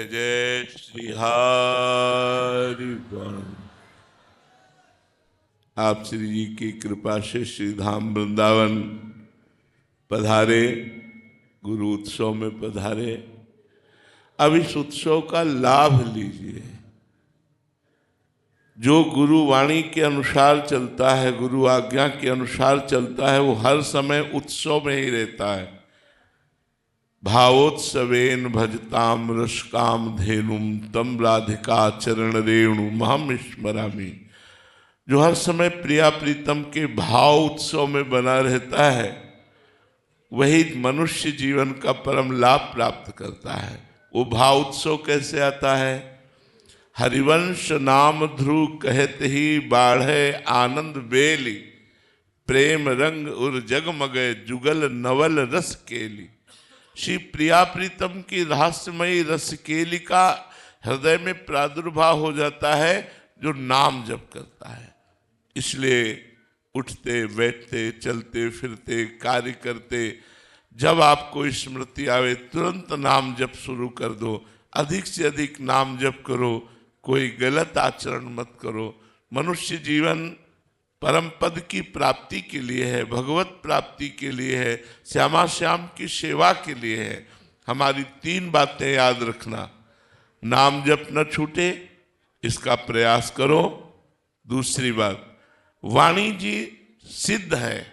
जय जय श्री हरि। आप श्री जी की कृपा से श्री धाम वृंदावन पधारे, गुरु उत्सव में पधारे। अब इस उत्सव का लाभ लीजिए। जो गुरु वाणी के अनुसार चलता है, गुरु आज्ञा के अनुसार चलता है, वो हर समय उत्सव में ही रहता है। भावोत्सवेन भजताम रसकाम धेनुम तम राधिका चरण रेणु महम स्मरामि। जो हर समय प्रिया प्रीतम के भाव उत्सव में बना रहता है, वही मनुष्य जीवन का परम लाभ प्राप्त करता है। वो भाव उत्सव कैसे आता है? हरिवंश नाम ध्रुव कहते ही बाढ़े आनंद बेली, प्रेम रंग उर जगमगे जुगल नवल रस केली। श्री प्रिया प्रीतम की रहस्यमयी रस केली का हृदय में प्रादुर्भाव हो जाता है जो नाम जप करता है। इसलिए उठते बैठते चलते फिरते कार्य करते जब आपको स्मृति आवे तुरंत नाम जप शुरू कर दो। अधिक से अधिक नाम जप करो, कोई गलत आचरण मत करो। मनुष्य जीवन परम पद की प्राप्ति के लिए है, भगवत प्राप्ति के लिए है, श्यामा श्याम की सेवा के लिए है। हमारी 3 बातें याद रखना। नाम जप न छूटे, इसका प्रयास करो। दूसरी बात, वाणी जी सिद्ध है।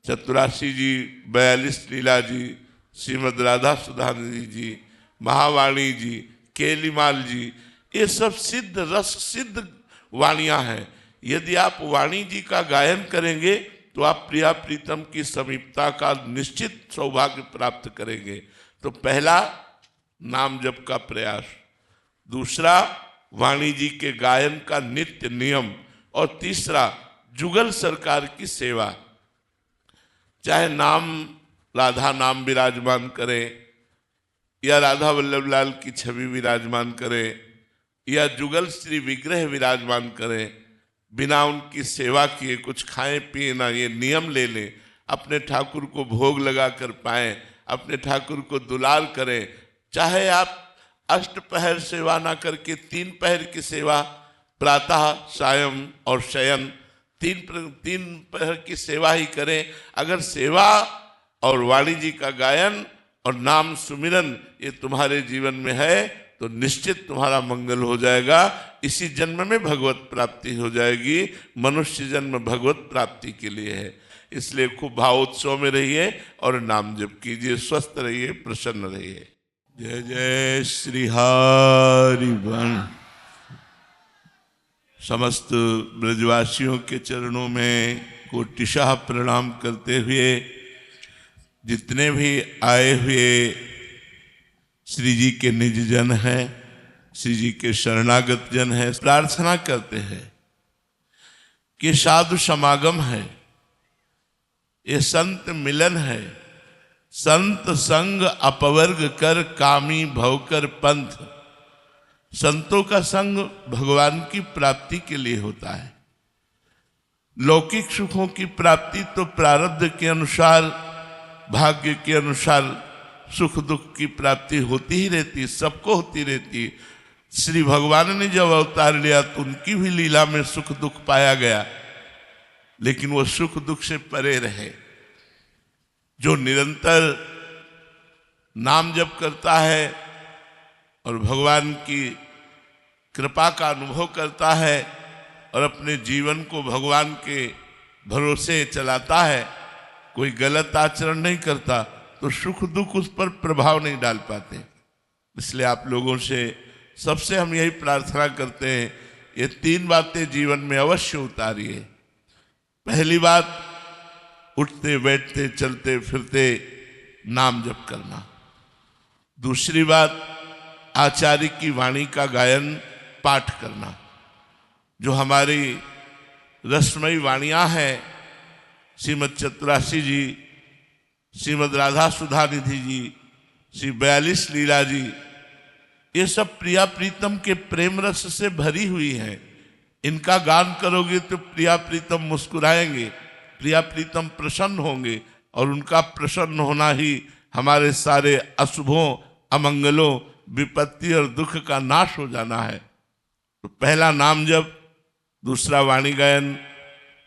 चतुरासी जी, 42 लीला जी, श्रीमद राधा सुधानिधि जी, महावाणी जी, केलीमाल जी, ये सब सिद्ध रस सिद्ध वाणियां हैं। यदि आप वाणी जी का गायन करेंगे तो आप प्रिया प्रीतम की समीपता का निश्चित सौभाग्य प्राप्त करेंगे। तो पहला, नाम जप का प्रयास। दूसरा, वाणी जी के गायन का नित्य नियम। और तीसरा, जुगल सरकार की सेवा। चाहे नाम राधा नाम विराजमान करें, या राधा वल्लभ लाल की छवि विराजमान करें, या जुगल श्री विग्रह विराजमान करें, बिना उनकी सेवा किए कुछ खाएं पिए ना, ये नियम ले लें। अपने ठाकुर को भोग लगा कर पाएं, अपने ठाकुर को दुलार करें। चाहे आप अष्टपहर सेवा ना करके 3 पहर की सेवा, प्रातः सायं और शयन, 3 पहर की सेवा ही करें। अगर सेवा और वाणी जी का गायन और नाम सुमिरन ये तुम्हारे जीवन में है तो निश्चित तुम्हारा मंगल हो जाएगा। इसी जन्म में भगवत प्राप्ति हो जाएगी। मनुष्य जन्म भगवत प्राप्ति के लिए है। इसलिए खूब भावोत्सव में रहिए और नाम जप कीजिए। स्वस्थ रहिए, प्रसन्न रहिए। जय जय श्री हरि वन। समस्त ब्रजवासियों के चरणों में कोटिशाह प्रणाम करते हुए, जितने भी आए हुए श्री जी के निज जन हैं, श्री जी के शरणागत जन हैं, प्रार्थना करते हैं कि साधु समागम है, ये संत मिलन है। संत संग अपवर्ग कर कामी भवकर पंथ। संतों का संग भगवान की प्राप्ति के लिए होता है। लौकिक सुखों की प्राप्ति तो प्रारब्ध के अनुसार, भाग्य के अनुसार सुख दुख की प्राप्ति होती ही रहती, सबको होती रहती। श्री भगवान ने जब अवतार लिया तो उनकी भी लीला में सुख दुख पाया गया, लेकिन वो सुख दुख से परे रहे। जो निरंतर नाम जप करता है और भगवान की कृपा का अनुभव करता है और अपने जीवन को भगवान के भरोसे चलाता है, कोई गलत आचरण नहीं करता, तो सुख दुख उस पर प्रभाव नहीं डाल पाते। इसलिए आप लोगों से सबसे हम यही प्रार्थना करते हैं, ये 3 बातें जीवन में अवश्य उतारिए। पहली बात, उठते बैठते चलते फिरते नाम जप करना। दूसरी बात, आचार्य की वाणी का गायन पाठ करना। जो हमारी रसमयी वाणियाँ हैं, श्रीमद चतुरासी जी, श्रीमद राधा सुधानिधि जी, श्री 42 लीला जी, ये सब प्रिया प्रीतम के प्रेम रस से भरी हुई हैं। इनका गान करोगे तो प्रिया प्रीतम मुस्कुराएंगे, प्रिया प्रीतम प्रसन्न होंगे, और उनका प्रसन्न होना ही हमारे सारे अशुभों, अमंगलों विपत्ति और दुख का नाश हो जाना है। तो पहला नाम जप, दूसरा वाणी गायन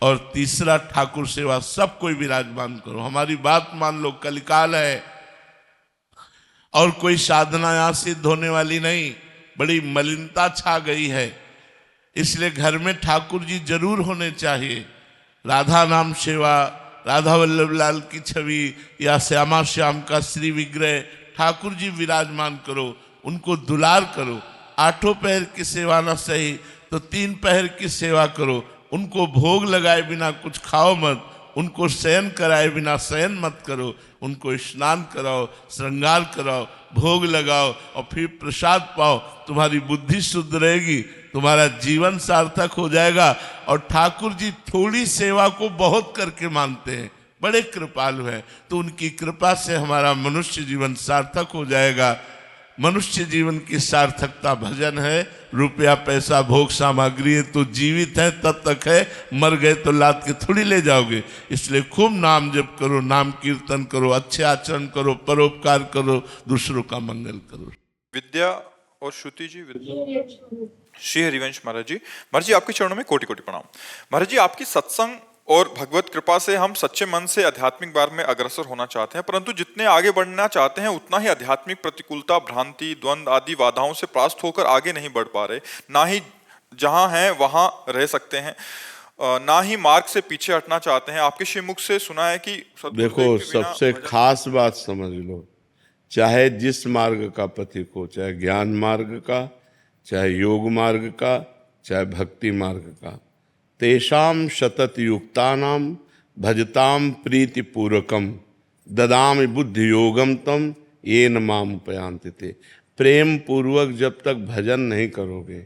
और तीसरा ठाकुर सेवा, सब कोई विराजमान करो। हमारी बात मान लो, कलिकाल है और कोई साधना यहां सिद्ध होने वाली नहीं, बड़ी मलिनता छा गई है, इसलिए घर में ठाकुर जी जरूर होने चाहिए। राधा नाम सेवा, राधा वल्लभ लाल की छवि या श्यामा श्याम का श्री विग्रह ठाकुर जी विराजमान करो, उनको दुलार करो। आठों पहर की सेवा ना सही तो 3 पहर की सेवा करो। उनको भोग लगाए बिना कुछ खाओ मत, उनको शयन कराए बिना शयन मत करो, उनको स्नान कराओ, श्रृंगार कराओ, भोग लगाओ और फिर प्रसाद पाओ। तुम्हारी बुद्धि शुद्ध रहेगी, तुम्हारा जीवन सार्थक हो जाएगा। और ठाकुर जी थोड़ी सेवा को बहुत करके मानते हैं, बड़े कृपालु हैं, तो उनकी कृपा से हमारा मनुष्य जीवन सार्थक हो जाएगा। मनुष्य जीवन की सार्थकता भजन है। रुपया पैसा भोग सामग्री है तो जीवित है तब तक है, मर गए तो लाद के थोड़ी ले जाओगे। इसलिए खूब नाम जप करो, नाम कीर्तन करो, अच्छे आचरण करो, परोपकार करो, दूसरों का मंगल करो। विद्या और श्रुति जी, श्री हरिवंश महाराज जी आपके चरणों में कोटि कोटि प्रणाम। महाराज जी, आपकी सत्संग और भगवत कृपा से हम सच्चे मन से आध्यात्मिक मार्ग में अग्रसर होना चाहते हैं, परंतु जितने आगे बढ़ना चाहते हैं उतना ही आध्यात्मिक प्रतिकूलता, भ्रांति, द्वंद आदि बाधाओं से परास्त होकर आगे नहीं बढ़ पा रहे। ना ही जहां हैं वहां रह सकते हैं, ना ही मार्ग से पीछे हटना चाहते हैं। आपके श्रीमुख से सुना है कि देखो, सबसे खास बात समझ लो, चाहे जिस मार्ग का पथिक हो, चाहे ज्ञान मार्ग का, चाहे योग मार्ग का, चाहे भक्ति मार्ग का, तेषाम शतत युक्तानाम भजताम प्रीति पूर्वकम ददामि बुद्धि योगम तम येन माम उपयांति ते। प्रेम पूर्वक जब तक भजन नहीं करोगे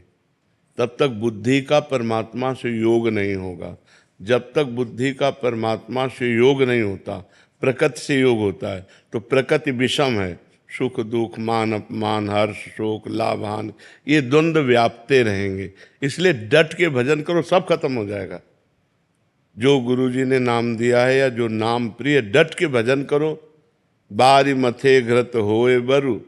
तब तक बुद्धि का परमात्मा से योग नहीं होगा। जब तक बुद्धि का परमात्मा से योग नहीं होता, प्रकृति से योग होता है, तो प्रकृति विषम है। सुख दुख, मान अपमान, हर्ष शोक, लाभ हानि, ये द्वंद्व व्यापते रहेंगे। इसलिए डट के भजन करो, सब खत्म हो जाएगा। जो गुरुजी ने नाम दिया है या जो नाम प्रिय, डट के भजन करो। बारी मथे घृत होए बरु,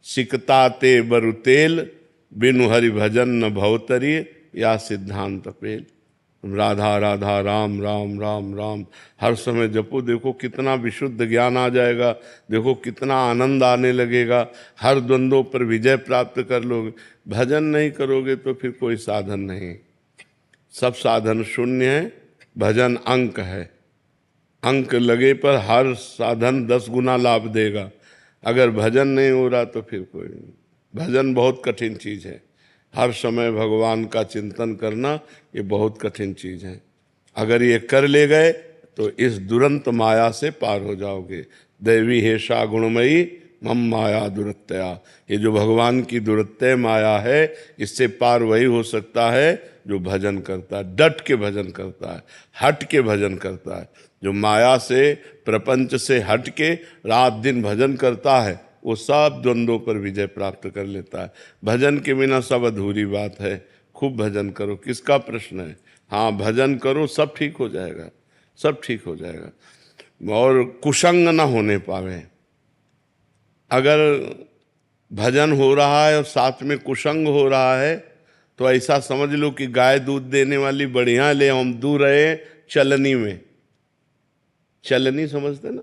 सिकता ते बरु तेल, बिनु हरि भजन न भवतरी, या सिद्धांत पेल। राधा राधा राम राम राम राम हर समय जपो, देखो कितना विशुद्ध ज्ञान आ जाएगा, देखो कितना आनंद आने लगेगा, हर द्वंद्वों पर विजय प्राप्त कर लोगे। भजन नहीं करोगे तो फिर कोई साधन नहीं, सब साधन शून्य है। भजन अंक है, अंक लगे पर हर साधन 10 गुना लाभ देगा। अगर भजन नहीं हो रहा तो फिर कोई नहीं। भजन बहुत कठिन चीज़ है, हर समय भगवान का चिंतन करना ये बहुत कठिन चीज़ है। अगर ये कर ले गए तो इस दुरंत माया से पार हो जाओगे। दैवी हेषा गुणमयी मम माया दुरत्या, ये जो भगवान की दुरत्य माया है, इससे पार वही हो सकता है जो भजन करता है, डट के भजन करता है, हट के भजन करता है। जो माया से, प्रपंच से हट के रात दिन भजन करता है, वो सब द्वंद्वों पर विजय प्राप्त कर लेता है। भजन के बिना सब अधूरी बात है। खूब भजन करो, किसका प्रश्न है? हाँ, भजन करो, सब ठीक हो जाएगा, सब ठीक हो जाएगा। और कुसंग ना होने पावे। अगर भजन हो रहा है और साथ में कुसंग हो रहा है तो ऐसा समझ लो कि गाय दूध देने वाली बढ़िया ले हम दूर रहे चलनी में। चलनी समझते ना,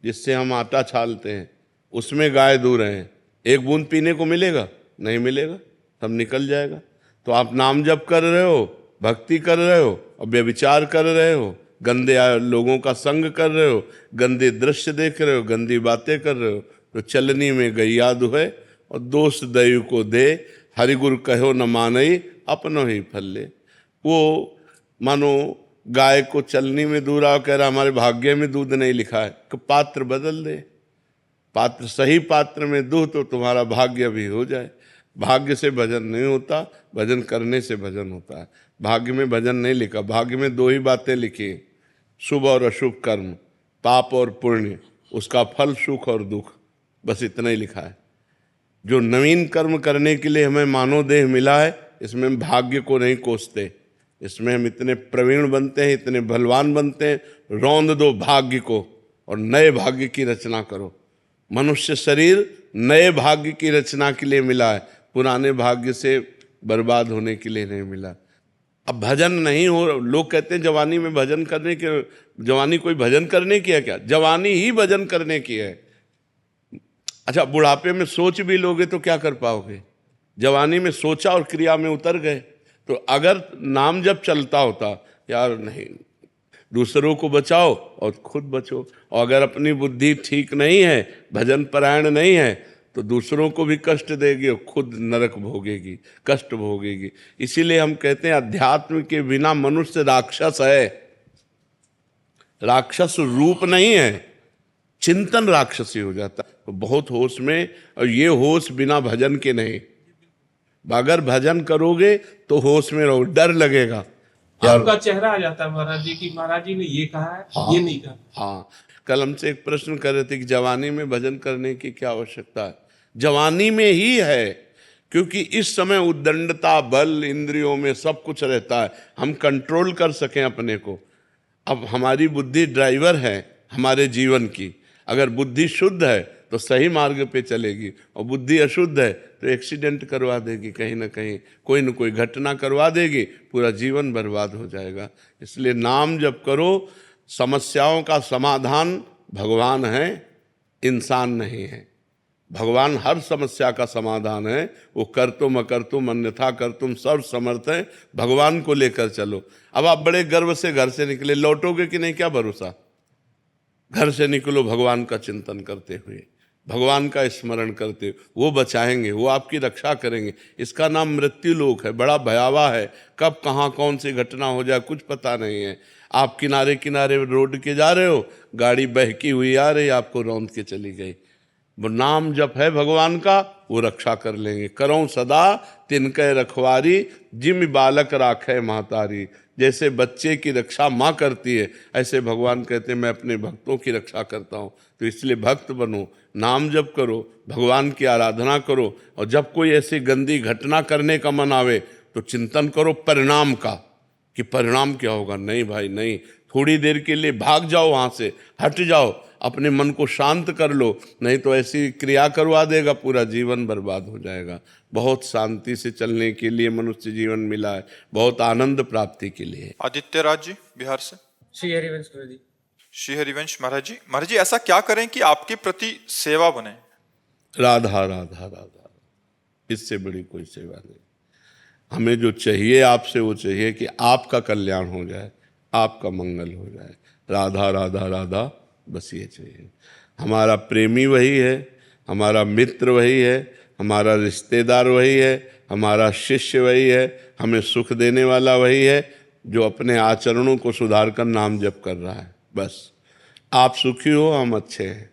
जिससे हम आटा छालते हैं, उसमें गाय दूर हैं। एक बूंद पीने को मिलेगा? नहीं मिलेगा, सब निकल जाएगा। तो आप नाम जप कर रहे हो, भक्ति कर रहे हो और व्यभिचार कर रहे हो, गंदे लोगों का संग कर रहे हो, गंदे दृश्य देख रहे हो, गंदी बातें कर रहे हो, तो चलनी में गैया दुहे और दोष दैव को दे, हरिगुरु कहो न मानई अपनो ही फल ले। वो मानो गाय को चलनी में दूरा कह रहा हमारे भाग्य में दूध नहीं लिखा है, कि पात्र बदल दे, पात्र सही पात्र में दूध तो तुम्हारा भाग्य भी हो जाए। भाग्य से भजन नहीं होता, भजन करने से भजन होता है। भाग्य में भजन नहीं लिखा, भाग्य में 2 ही बातें लिखी, शुभ और अशुभ कर्म, पाप और पुण्य, उसका फल सुख और दुख, बस इतना ही लिखा है। जो नवीन कर्म करने के लिए हमें मानव देह मिला है, इसमें हम भाग्य को नहीं कोसते, इसमें हम इतने प्रवीण बनते हैं, इतने बलवान बनते हैं। रौंद दो भाग्य को और नए भाग्य की रचना करो। मनुष्य शरीर नए भाग्य की रचना के लिए मिला है, पुराने भाग्य से बर्बाद होने के लिए नहीं मिला। अब भजन नहीं हो, लोग कहते हैं जवानी में भजन करने के, जवानी कोई भजन करने की है क्या? जवानी ही भजन करने की है। अच्छा, बुढ़ापे में सोच भी लोगे तो क्या कर पाओगे? जवानी में सोचा और क्रिया में उतर गए। तो अगर नाम जब चलता होता, यार नहीं, दूसरों को बचाओ और खुद बचो, और अगर अपनी बुद्धि ठीक नहीं है, भजन परायण नहीं है, तो दूसरों को भी कष्ट देगी और खुद नरक भोगेगी, कष्ट भोगेगी। इसीलिए हम कहते हैं अध्यात्म के बिना मनुष्य राक्षस है, राक्षस रूप नहीं है, चिंतन राक्षसी हो जाता है। तो बहुत होश में, और ये होश बिना भजन के नहीं। अगर भजन करोगे तो होश में रहो, डर लगेगा। आपका चेहरा आ जाता है महाराज जी की, महाराज जी ने ये कहा है, हाँ, ये नहीं कहा। हाँ, कल हमसे एक प्रश्न कर रहे थे कि जवानी में भजन करने की क्या आवश्यकता है? जवानी में ही है, क्योंकि इस समय उद्दंडता, बल, इंद्रियों में सब कुछ रहता है, हम कंट्रोल कर सकें अपने को। अब हमारी बुद्धि ड्राइवर है हमारे जीवन की। अगर बुद्धि शुद्ध है तो सही मार्ग पे चलेगी, और बुद्धि अशुद्ध है तो एक्सीडेंट करवा देगी, कहीं ना कहीं कोई न कोई घटना करवा देगी, पूरा जीवन बर्बाद हो जाएगा। इसलिए नाम जप करो। समस्याओं का समाधान भगवान है, इंसान नहीं है। भगवान हर समस्या का समाधान है। वो कर तुम अकर तुम अन्यथा कर तुम सर्व समर्थ है। भगवान को लेकर चलो। अब आप बड़े गर्व से घर से निकले, लौटोगे कि नहीं, क्या भरोसा? घर से निकलो भगवान का चिंतन करते हुए, भगवान का स्मरण करते, वो बचाएंगे, वो आपकी रक्षा करेंगे। इसका नाम मृत्यु लोक है, बड़ा भयावह है। कब कहाँ कौन सी घटना हो जाए कुछ पता नहीं है। आप किनारे किनारे रोड के जा रहे हो, गाड़ी बहकी हुई आ रही, आपको रौंद के चली गई। वो नाम जप है भगवान का, वो रक्षा कर लेंगे। करो सदा तिनके रखवारी, जिम बालक राखे महतारी। जैसे बच्चे की रक्षा माँ करती है, ऐसे भगवान कहते हैं मैं अपने भक्तों की रक्षा करता हूँ। तो इसलिए भक्त बनो, नाम जप करो, भगवान की आराधना करो, और जब कोई ऐसी गंदी घटना करने का मन आवे तो चिंतन करो परिणाम का, कि परिणाम क्या होगा। नहीं भाई नहीं, थोड़ी देर के लिए भाग जाओ, वहाँ से हट जाओ, अपने मन को शांत कर लो, नहीं तो ऐसी क्रिया करवा देगा, पूरा जीवन बर्बाद हो जाएगा। बहुत शांति से चलने के लिए मनुष्य जीवन मिला है, बहुत आनंद प्राप्ति के लिए। आदित्य राज जी बिहार से। श्री हरिवंश जी। श्री हरिवंश महाराज जी, ऐसा क्या करें कि आपके प्रति सेवा बने? राधा राधा राधा, इससे बड़ी कोई सेवा नहीं। हमें जो चाहिए आपसे वो चाहिए कि आपका कल्याण हो जाए, आपका मंगल हो जाए। राधा राधा राधा, बस ये चाहिए। हमारा प्रेमी वही है, हमारा मित्र वही है, हमारा रिश्तेदार वही है, हमारा शिष्य वही है, हमें सुख देने वाला वही है, जो अपने आचरणों को सुधार कर नाम जप कर रहा है। बस आप सुखी हो, हम अच्छे हैं।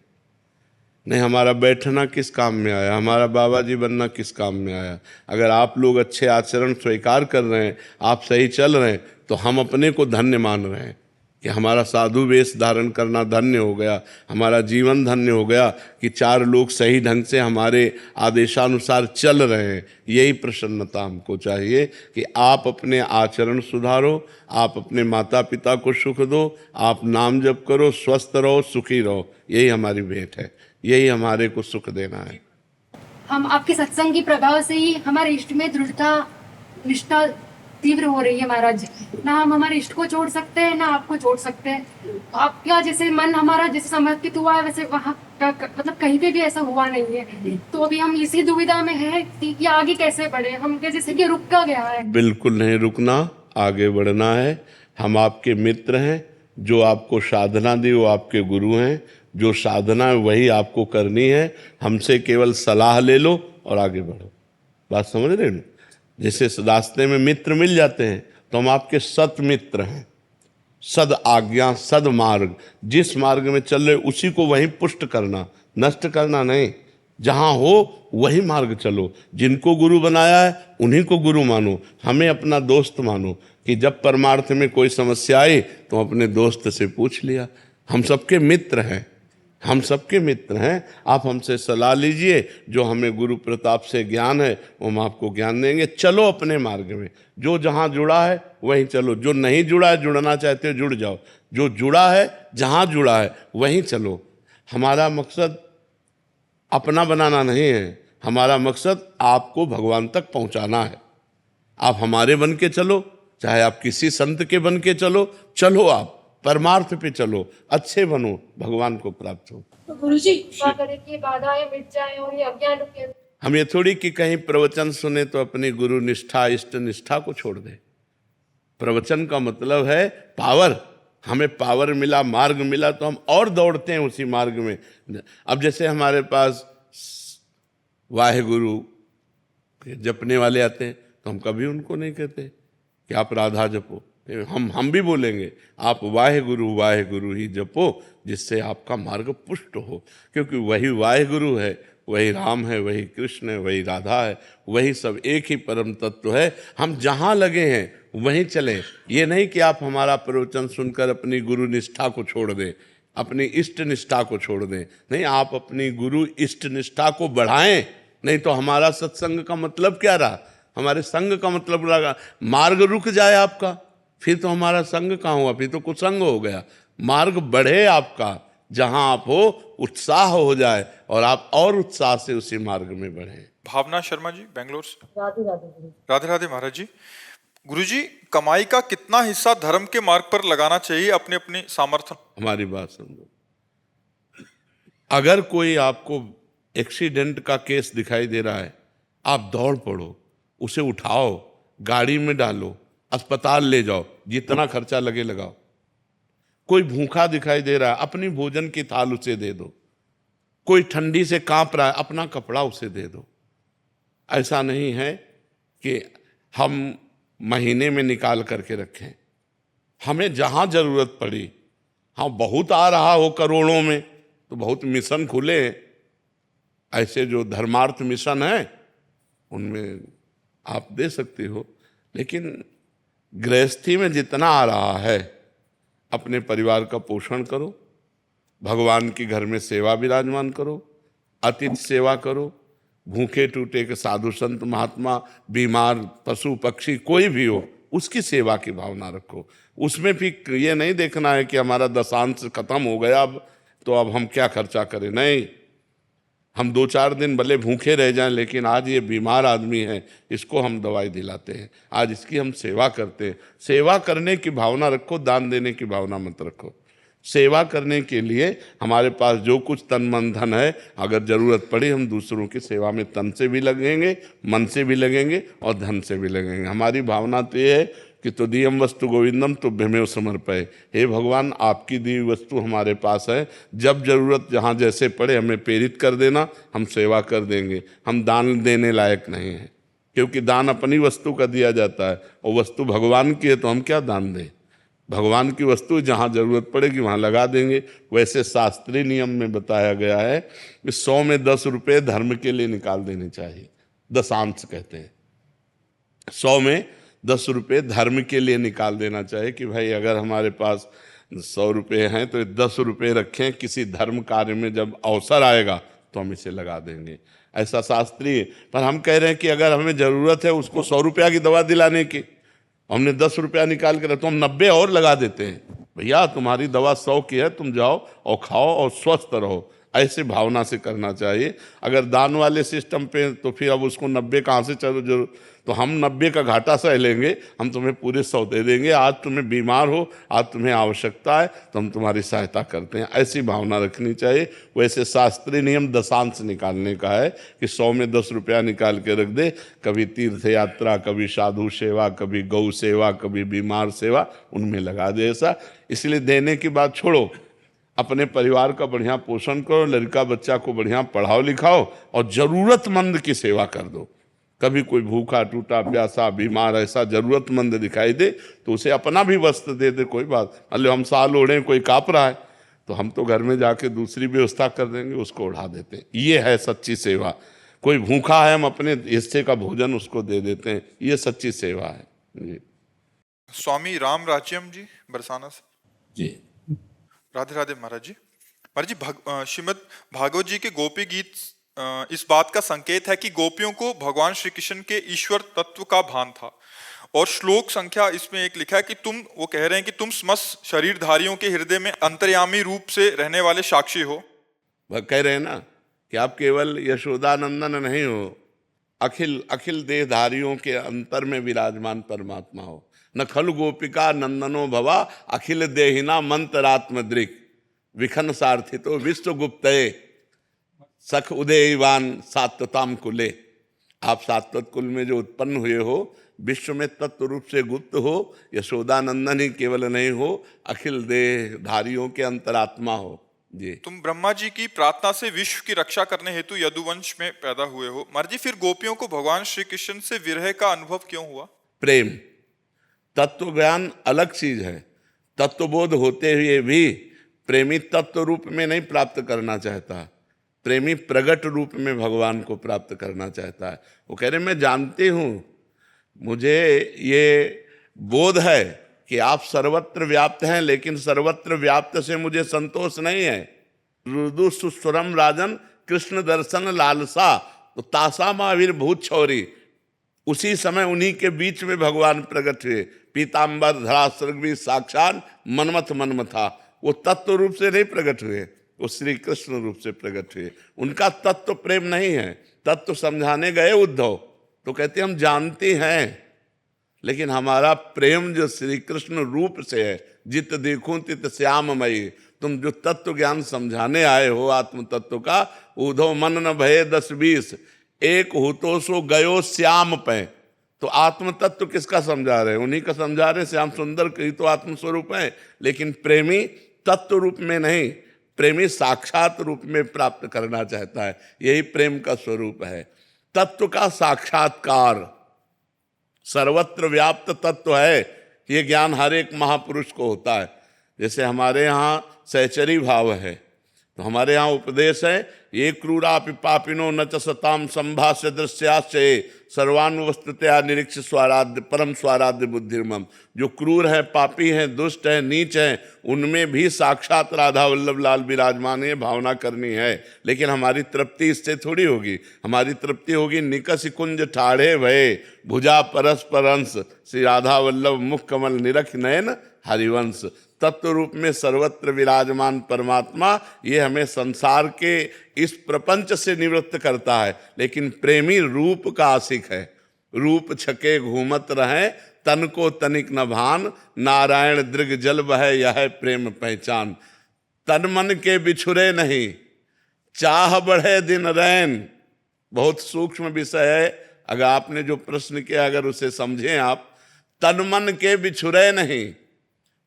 नहीं, हमारा बैठना किस काम में आया, हमारा बाबा जी बनना किस काम में आया? अगर आप लोग अच्छे आचरण स्वीकार कर रहे हैं, आप सही चल रहे हैं, तो हम अपने को धन्य मान रहे हैं कि हमारा साधु वेश धारण करना धन्य हो गया, हमारा जीवन धन्य हो गया कि 4 लोग सही ढंग से हमारे आदेशानुसार चल रहे हैं। यही प्रसन्नता हमको चाहिए कि आप अपने आचरण सुधारो, आप अपने माता पिता को सुख दो, आप नाम जप करो, स्वस्थ रहो, सुखी रहो। यही हमारी भेंट है, यही हमारे को सुख देना है। हम आपके सत्संग के प्रभाव से ही हमारे इष्ट में दृढ़ता, निष्ठा तीव्र हो रही है महाराज जी। ना हम हमारे इष्ट को छोड़ सकते हैं, ना आपको छोड़ सकते हैं। आपका जैसे मन हमारा जैसे समर्पित हुआ है, वैसे वहाँ मतलब कहीं पे भी ऐसा हुआ नहीं है। तो अभी हम इसी दुविधा में है कि आगे कैसे बढ़े, हम जैसे कि रुक का गया है। बिल्कुल नहीं रुकना, आगे बढ़ना है। हम आपके मित्र हैं, जो आपको साधना दी वो आपके गुरु हैं, जो साधना है वही आपको करनी है। हमसे केवल सलाह ले लो और आगे बढ़ो। बात समझ रहे हो? जैसे रास्ते में मित्र मिल जाते हैं तो हम आपके सत मित्र हैं। सद आज्ञा, सद मार्ग, जिस मार्ग में चल रहे उसी को वहीं पुष्ट करना, नष्ट करना नहीं। जहाँ हो वही मार्ग चलो। जिनको गुरु बनाया है उन्हीं को गुरु मानो, हमें अपना दोस्त मानो। कि जब परमार्थ में कोई समस्या आई तो अपने दोस्त से पूछ लिया। हम सबके मित्र हैं, हम सबके मित्र हैं। आप हमसे सलाह लीजिए, जो हमें गुरु प्रताप से ज्ञान है वो हम आपको ज्ञान देंगे। चलो अपने मार्ग में, जो जहाँ जुड़ा है वहीं चलो, जो नहीं जुड़ा है, जुड़ना चाहते हो जुड़ जाओ, जो जुड़ा है जहाँ जुड़ा है वहीं चलो। हमारा मकसद अपना बनाना नहीं है। हमारा मकसद आपको भगवान तक पहुंचाना है। आप हमारे बन के चलो, चाहे आप किसी संत के बन के चलो, चलो आप परमार्थ पे चलो, अच्छे बनो, भगवान को प्राप्त हो। तो गुरुजी कृपा करें कि बाधाएं मिट जाएं और ये अज्ञान रुके। हम ये थोड़ी कि कहीं प्रवचन सुने तो अपनी गुरु निष्ठा इष्ट निष्ठा को छोड़ दे। प्रवचन का मतलब है पावर। हमें पावर मिला, मार्ग मिला तो हम और दौड़ते हैं उसी मार्ग में। अब जैसे हमारे पास वाहेगुरु जपने वाले आते हैं तो हम कभी उनको नहीं कहते कि आप राधा जपो। हम भी बोलेंगे आप वाहेगुरु ही जपो, जिससे आपका मार्ग पुष्ट हो। क्योंकि वही वाहेगुरु है, वही राम है, वही कृष्ण है, वही राधा है, वही सब एक ही परम तत्व है। हम जहाँ लगे हैं वहीं चलें। ये नहीं कि आप हमारा प्रवचन सुनकर अपनी गुरु निष्ठा को छोड़ दें, अपनी इष्ट निष्ठा को छोड़ दें। नहीं, आप अपनी गुरु इष्ट निष्ठा को बढ़ाएं। नहीं तो हमारा सत्संग का मतलब क्या रहा? हमारे संग का मतलब लगा मार्ग रुक जाए आपका, फिर तो हमारा संग कहाँ हुआ? फिर तो कुसंग हो गया। मार्ग बढ़े आपका, जहां आप हो उत्साह हो जाए और आप और उत्साह से उसी मार्ग में बढ़े। भावना शर्मा जी बेंगलोर से। राधे राधे गुरु। राधे राधे महाराज जी। गुरुजी, कमाई का कितना हिस्सा धर्म के मार्ग पर लगाना चाहिए अपने अपने सामर्थ्य? हमारी बात समझो। अगर कोई आपको एक्सीडेंट का केस दिखाई दे रहा है, आप दौड़ पड़ो, उसे उठाओ, गाड़ी में डालो, अस्पताल ले जाओ, जितना खर्चा लगे लगाओ। कोई भूखा दिखाई दे रहा है, अपनी भोजन की थाल उसे दे दो। कोई ठंडी से कांप रहा है, अपना कपड़ा उसे दे दो। ऐसा नहीं है कि हम महीने में निकाल करके रखें। हमें जहां जरूरत पड़ी, हाँ बहुत आ रहा हो करोड़ों में तो बहुत मिशन खुले हैं। ऐसे जो धर्मार्थ मिशन है उनमें आप दे सकते हो, लेकिन गृहस्थी में जितना आ रहा है अपने परिवार का पोषण करो, भगवान की घर में सेवा विराजमान करो, अतिथि सेवा करो, भूखे टूटे के साधु संत महात्मा, बीमार पशु पक्षी कोई भी हो उसकी सेवा की भावना रखो। उसमें भी ये नहीं देखना है कि हमारा दशांश खत्म हो गया अब तो अब हम क्या खर्चा करें। नहीं, हम 2-4 दिन भले भूखे रह जाएं, लेकिन आज ये बीमार आदमी है, इसको हम दवाई दिलाते हैं, आज इसकी हम सेवा करते हैं। सेवा करने की भावना रखो, दान देने की भावना मत रखो। सेवा करने के लिए हमारे पास जो कुछ तन मन धन है, अगर जरूरत पड़ी हम दूसरों की सेवा में तन से भी लगेंगे, मन से भी लगेंगे और धन से भी लगेंगे। हमारी भावना तो ये है कि तुदीयम वस्तु गोविंदम तुभ्यमेव समर्पये। हे भगवान, आपकी दी हुई वस्तु हमारे पास है, जब जरूरत जहाँ जैसे पड़े हमें प्रेरित कर देना, हम सेवा कर देंगे। हम दान देने लायक नहीं हैं, क्योंकि दान अपनी वस्तु का दिया जाता है और वस्तु भगवान की है, तो हम क्या दान दें? भगवान की वस्तु जहाँ जरूरत पड़ेगी वहाँ लगा देंगे। वैसे शास्त्रीय नियम में बताया गया है कि 100 में 10 रुपये धर्म के लिए निकाल देने चाहिए, दशांश कहते हैं। 100 में 10 रुपये धर्म के लिए निकाल देना चाहिए कि भाई अगर हमारे पास 100 रुपये हैं तो 10 रुपये रखें, किसी धर्म कार्य में जब अवसर आएगा तो हम इसे लगा देंगे। ऐसा शास्त्रीय। पर हम कह रहे हैं कि अगर हमें ज़रूरत है उसको 100 रुपया की दवा दिलाने की, हमने 10 रुपया निकाल कर तो हम 90 और लगा देते हैं। भैया तुम्हारी दवा 100 की है, तुम जाओ और खाओ और स्वस्थ रहो। ऐसे भावना से करना चाहिए। अगर दान वाले सिस्टम पे तो फिर अब उसको 90 कहाँ से चलो जरूर, तो हम 90 का घाटा सह लेंगे, हम तुम्हें पूरे 100 दे देंगे। आज तुम्हें बीमार हो, आज तुम्हें आवश्यकता है तो हम तुम्हारी सहायता करते हैं। ऐसी भावना रखनी चाहिए। वैसे शास्त्रीय नियम दशांश निकालने का है कि 100 में 10 रुपया निकाल के रख दे। कभी तीर्थ यात्रा, कभी साधु सेवा, कभी गौ सेवा, कभी बीमार सेवा, उनमें लगा दे ऐसा। इसलिए देने की बात छोड़ो, अपने परिवार का बढ़िया पोषण करो, लड़का बच्चा को बढ़िया पढ़ाओ लिखाओ और जरूरतमंद की सेवा कर दो। कभी कोई भूखा टूटा प्यासा बीमार ऐसा जरूरतमंद दिखाई दे तो उसे अपना भी वस्त्र दे दे, कोई बात। मतलब हम साल ओढ़े, कोई काँप रहा है तो हम तो घर में जाके दूसरी व्यवस्था कर देंगे, उसको ओढ़ा देते हैं। ये है सच्ची सेवा। कोई भूखा है, हम अपने हिस्से का भोजन उसको दे देते हैं, ये सच्ची सेवा है जी। स्वामी राम राज्यम जी बरसाना से। जी राधे राधे महाराज जी। महाराज जी, श्रीमद् भागवत जी के गोपी गीत इस बात का संकेत है कि गोपियों को भगवान श्री कृष्ण के ईश्वर तत्व का भान था। और श्लोक संख्या इसमें एक लिखा है कि वो कह रहे हैं कि तुम समस्त शरीरधारियों के हृदय में अंतर्यामी रूप से रहने वाले साक्षी हो। वह कह रहे हैं ना कि आप केवल यशोदानंदन नहीं हो, अखिल अखिल देहधारियों के अंतर में विराजमान परमात्मा हो। न खलु गोपिका नंदनो भवा अखिल देहिना मंत्रात्मद्रिक विखन सार्थितो विश्वगुप्तये सख उदयवान सात्वताम कुले। आप सात्वत कुल में जो उत्पन्न हुए हो, विश्व में तत्व रूप से गुप्त हो, यशोदानंदन ही केवल नहीं हो, अखिल देहधारियों के अंतरात्मा हो। जी, तुम ब्रह्मा जी की प्रार्थना से विश्व की रक्षा करने हेतु यदुवंश में पैदा हुए हो। महाराज जी, फिर गोपियों को भगवान श्री कृष्ण से विरह का अनुभव क्यों हुआ? प्रेम। तत्व ज्ञान अलग चीज है। तत्वबोध होते हुए भी प्रेमी तत्व रूप में नहीं प्राप्त करना चाहता, प्रेमी प्रगट रूप में भगवान को प्राप्त करना चाहता है। वो कह रहे मैं जानती हूँ, मुझे ये बोध है कि आप सर्वत्र व्याप्त हैं, लेकिन सर्वत्र व्याप्त से मुझे संतोष नहीं है। रुदु सुस्वरम राजन कृष्ण दर्शन लालसा, तो तासा महावीरभूत छौरी, उसी समय उन्हीं के बीच में भगवान प्रकट हुए। पीताम्बर धरा सर्गवी साक्षात मनमथ मनमथा, वो तत्व रूप से नहीं प्रकट हुए, वो श्री कृष्ण रूप से प्रकट हुए। उनका तत्व प्रेम नहीं है। तत्व समझाने गए उद्धव तो कहते हम जानते हैं, लेकिन हमारा प्रेम जो श्री कृष्ण रूप से है, जित देखूं तित श्याममयी। तुम जो तत्व ज्ञान समझाने आए हो आत्म तत्व का, उद्धव मन न भये 10-20 एक हो तो सो गयो श्याम पे। तो आत्म तत्व किसका समझा रहे हैं? उन्हीं का समझा रहे हैं। श्याम सुंदर की तो आत्म स्वरूप है, लेकिन प्रेमी तत्व रूप में नहीं, प्रेमी साक्षात रूप में प्राप्त करना चाहता है। यही प्रेम का स्वरूप है। तत्व का साक्षात्कार सर्वत्र व्याप्त तत्व है, ये ज्ञान हर एक महापुरुष को होता है। जैसे हमारे यहाँ सहचरी भाव है, तो हमारे यहाँ उपदेश है, ये क्रूरापि पापिनो न च सताम संभाष्य दृश्याश्चये सर्वानुवस्तुतया निरीक्ष स्वाराध्य परम स्वाराध्य बुद्धिर्मम। जो क्रूर है, पापी हैं, दुष्ट हैं, नीच हैं, उनमें भी साक्षात राधा वल्लभ लाल विराजमान है, भावना करनी है। लेकिन हमारी तृप्ति इससे थोड़ी होगी। हमारी तृप्ति होगी निकस कुंज ठाढ़े भये भुजा परस परंस श्री राधा वल्लभ मुख कमल निरख नयन हरिवंश। तत्व रूप में सर्वत्र विराजमान परमात्मा, ये हमें संसार के इस प्रपंच से निवृत्त करता है। लेकिन प्रेमी रूप का आशिक है। रूप छके घूमत रहे तन को तनिक न भान, नारायण दृग जल बह यह प्रेम पहचान। तन मन के बिछुरे नहीं चाह बढ़े दिन रैन। बहुत सूक्ष्म विषय है, अगर आपने जो प्रश्न किया अगर उसे समझें आप, तन मन के बिछुरे नहीं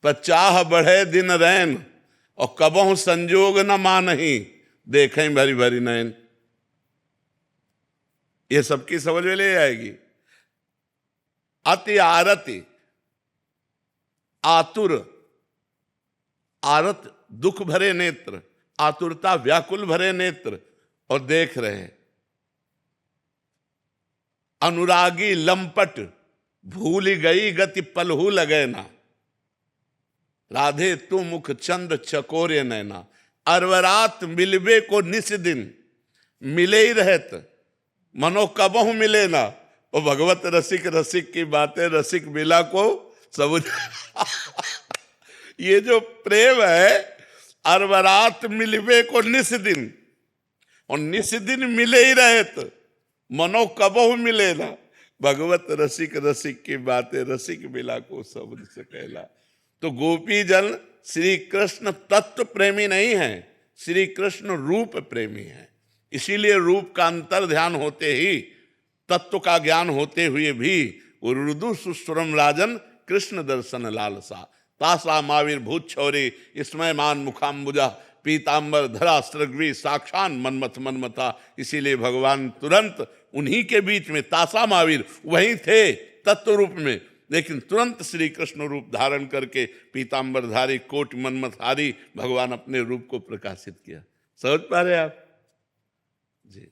पर चाह बढ़े दिन रैन, और कबहु संजोग न मानही देखें भरी भरी नैन। ये सबकी समझ में ले आएगी। अति आरति, आतुर, आरत दुख भरे नेत्र, आतुरता व्याकुल भरे नेत्र, और देख रहे हैं। अनुरागी लंपट भूल गई गति पलहू लगे ना, राधे तू मुख चंद चकोरे नैना। अरवरात मिलबे को निस दिन मिले ही रहत मनो कबहु मिले ना। और भगवत रसिक रसिक की बातें रसिक मिला को समझ। ये जो प्रेम है, अरवरात मिलबे को निस दिन, और निस दिन मिले ही रहत मनो कबहु मिले ना। भगवत रसिक रसिक की बातें रसिक मिला को समझ सकेला। तो गोपी जन श्री कृष्ण तत्व प्रेमी नहीं है, श्री कृष्ण रूप प्रेमी है। इसीलिए रूप का अंतर ध्यान होते ही, तत्व का ज्ञान होते हुए भी, रुदु सुस्वरम राजन कृष्ण दर्शन लालसा। तासा मावीर भूत छौरी स्मयमान मुखाम्बुजा पीताम्बर धरा सृग्वी साक्षात मनमथ मनमथा। इसीलिए भगवान तुरंत उन्हीं के बीच में, तासा महावीर वहीं थे तत्व रूप में, लेकिन तुरंत श्री कृष्ण रूप धारण करके पीताम्बरधारी कोट मनमथारी भगवान अपने रूप को प्रकाशित किया। समझ पा रहे आप जी?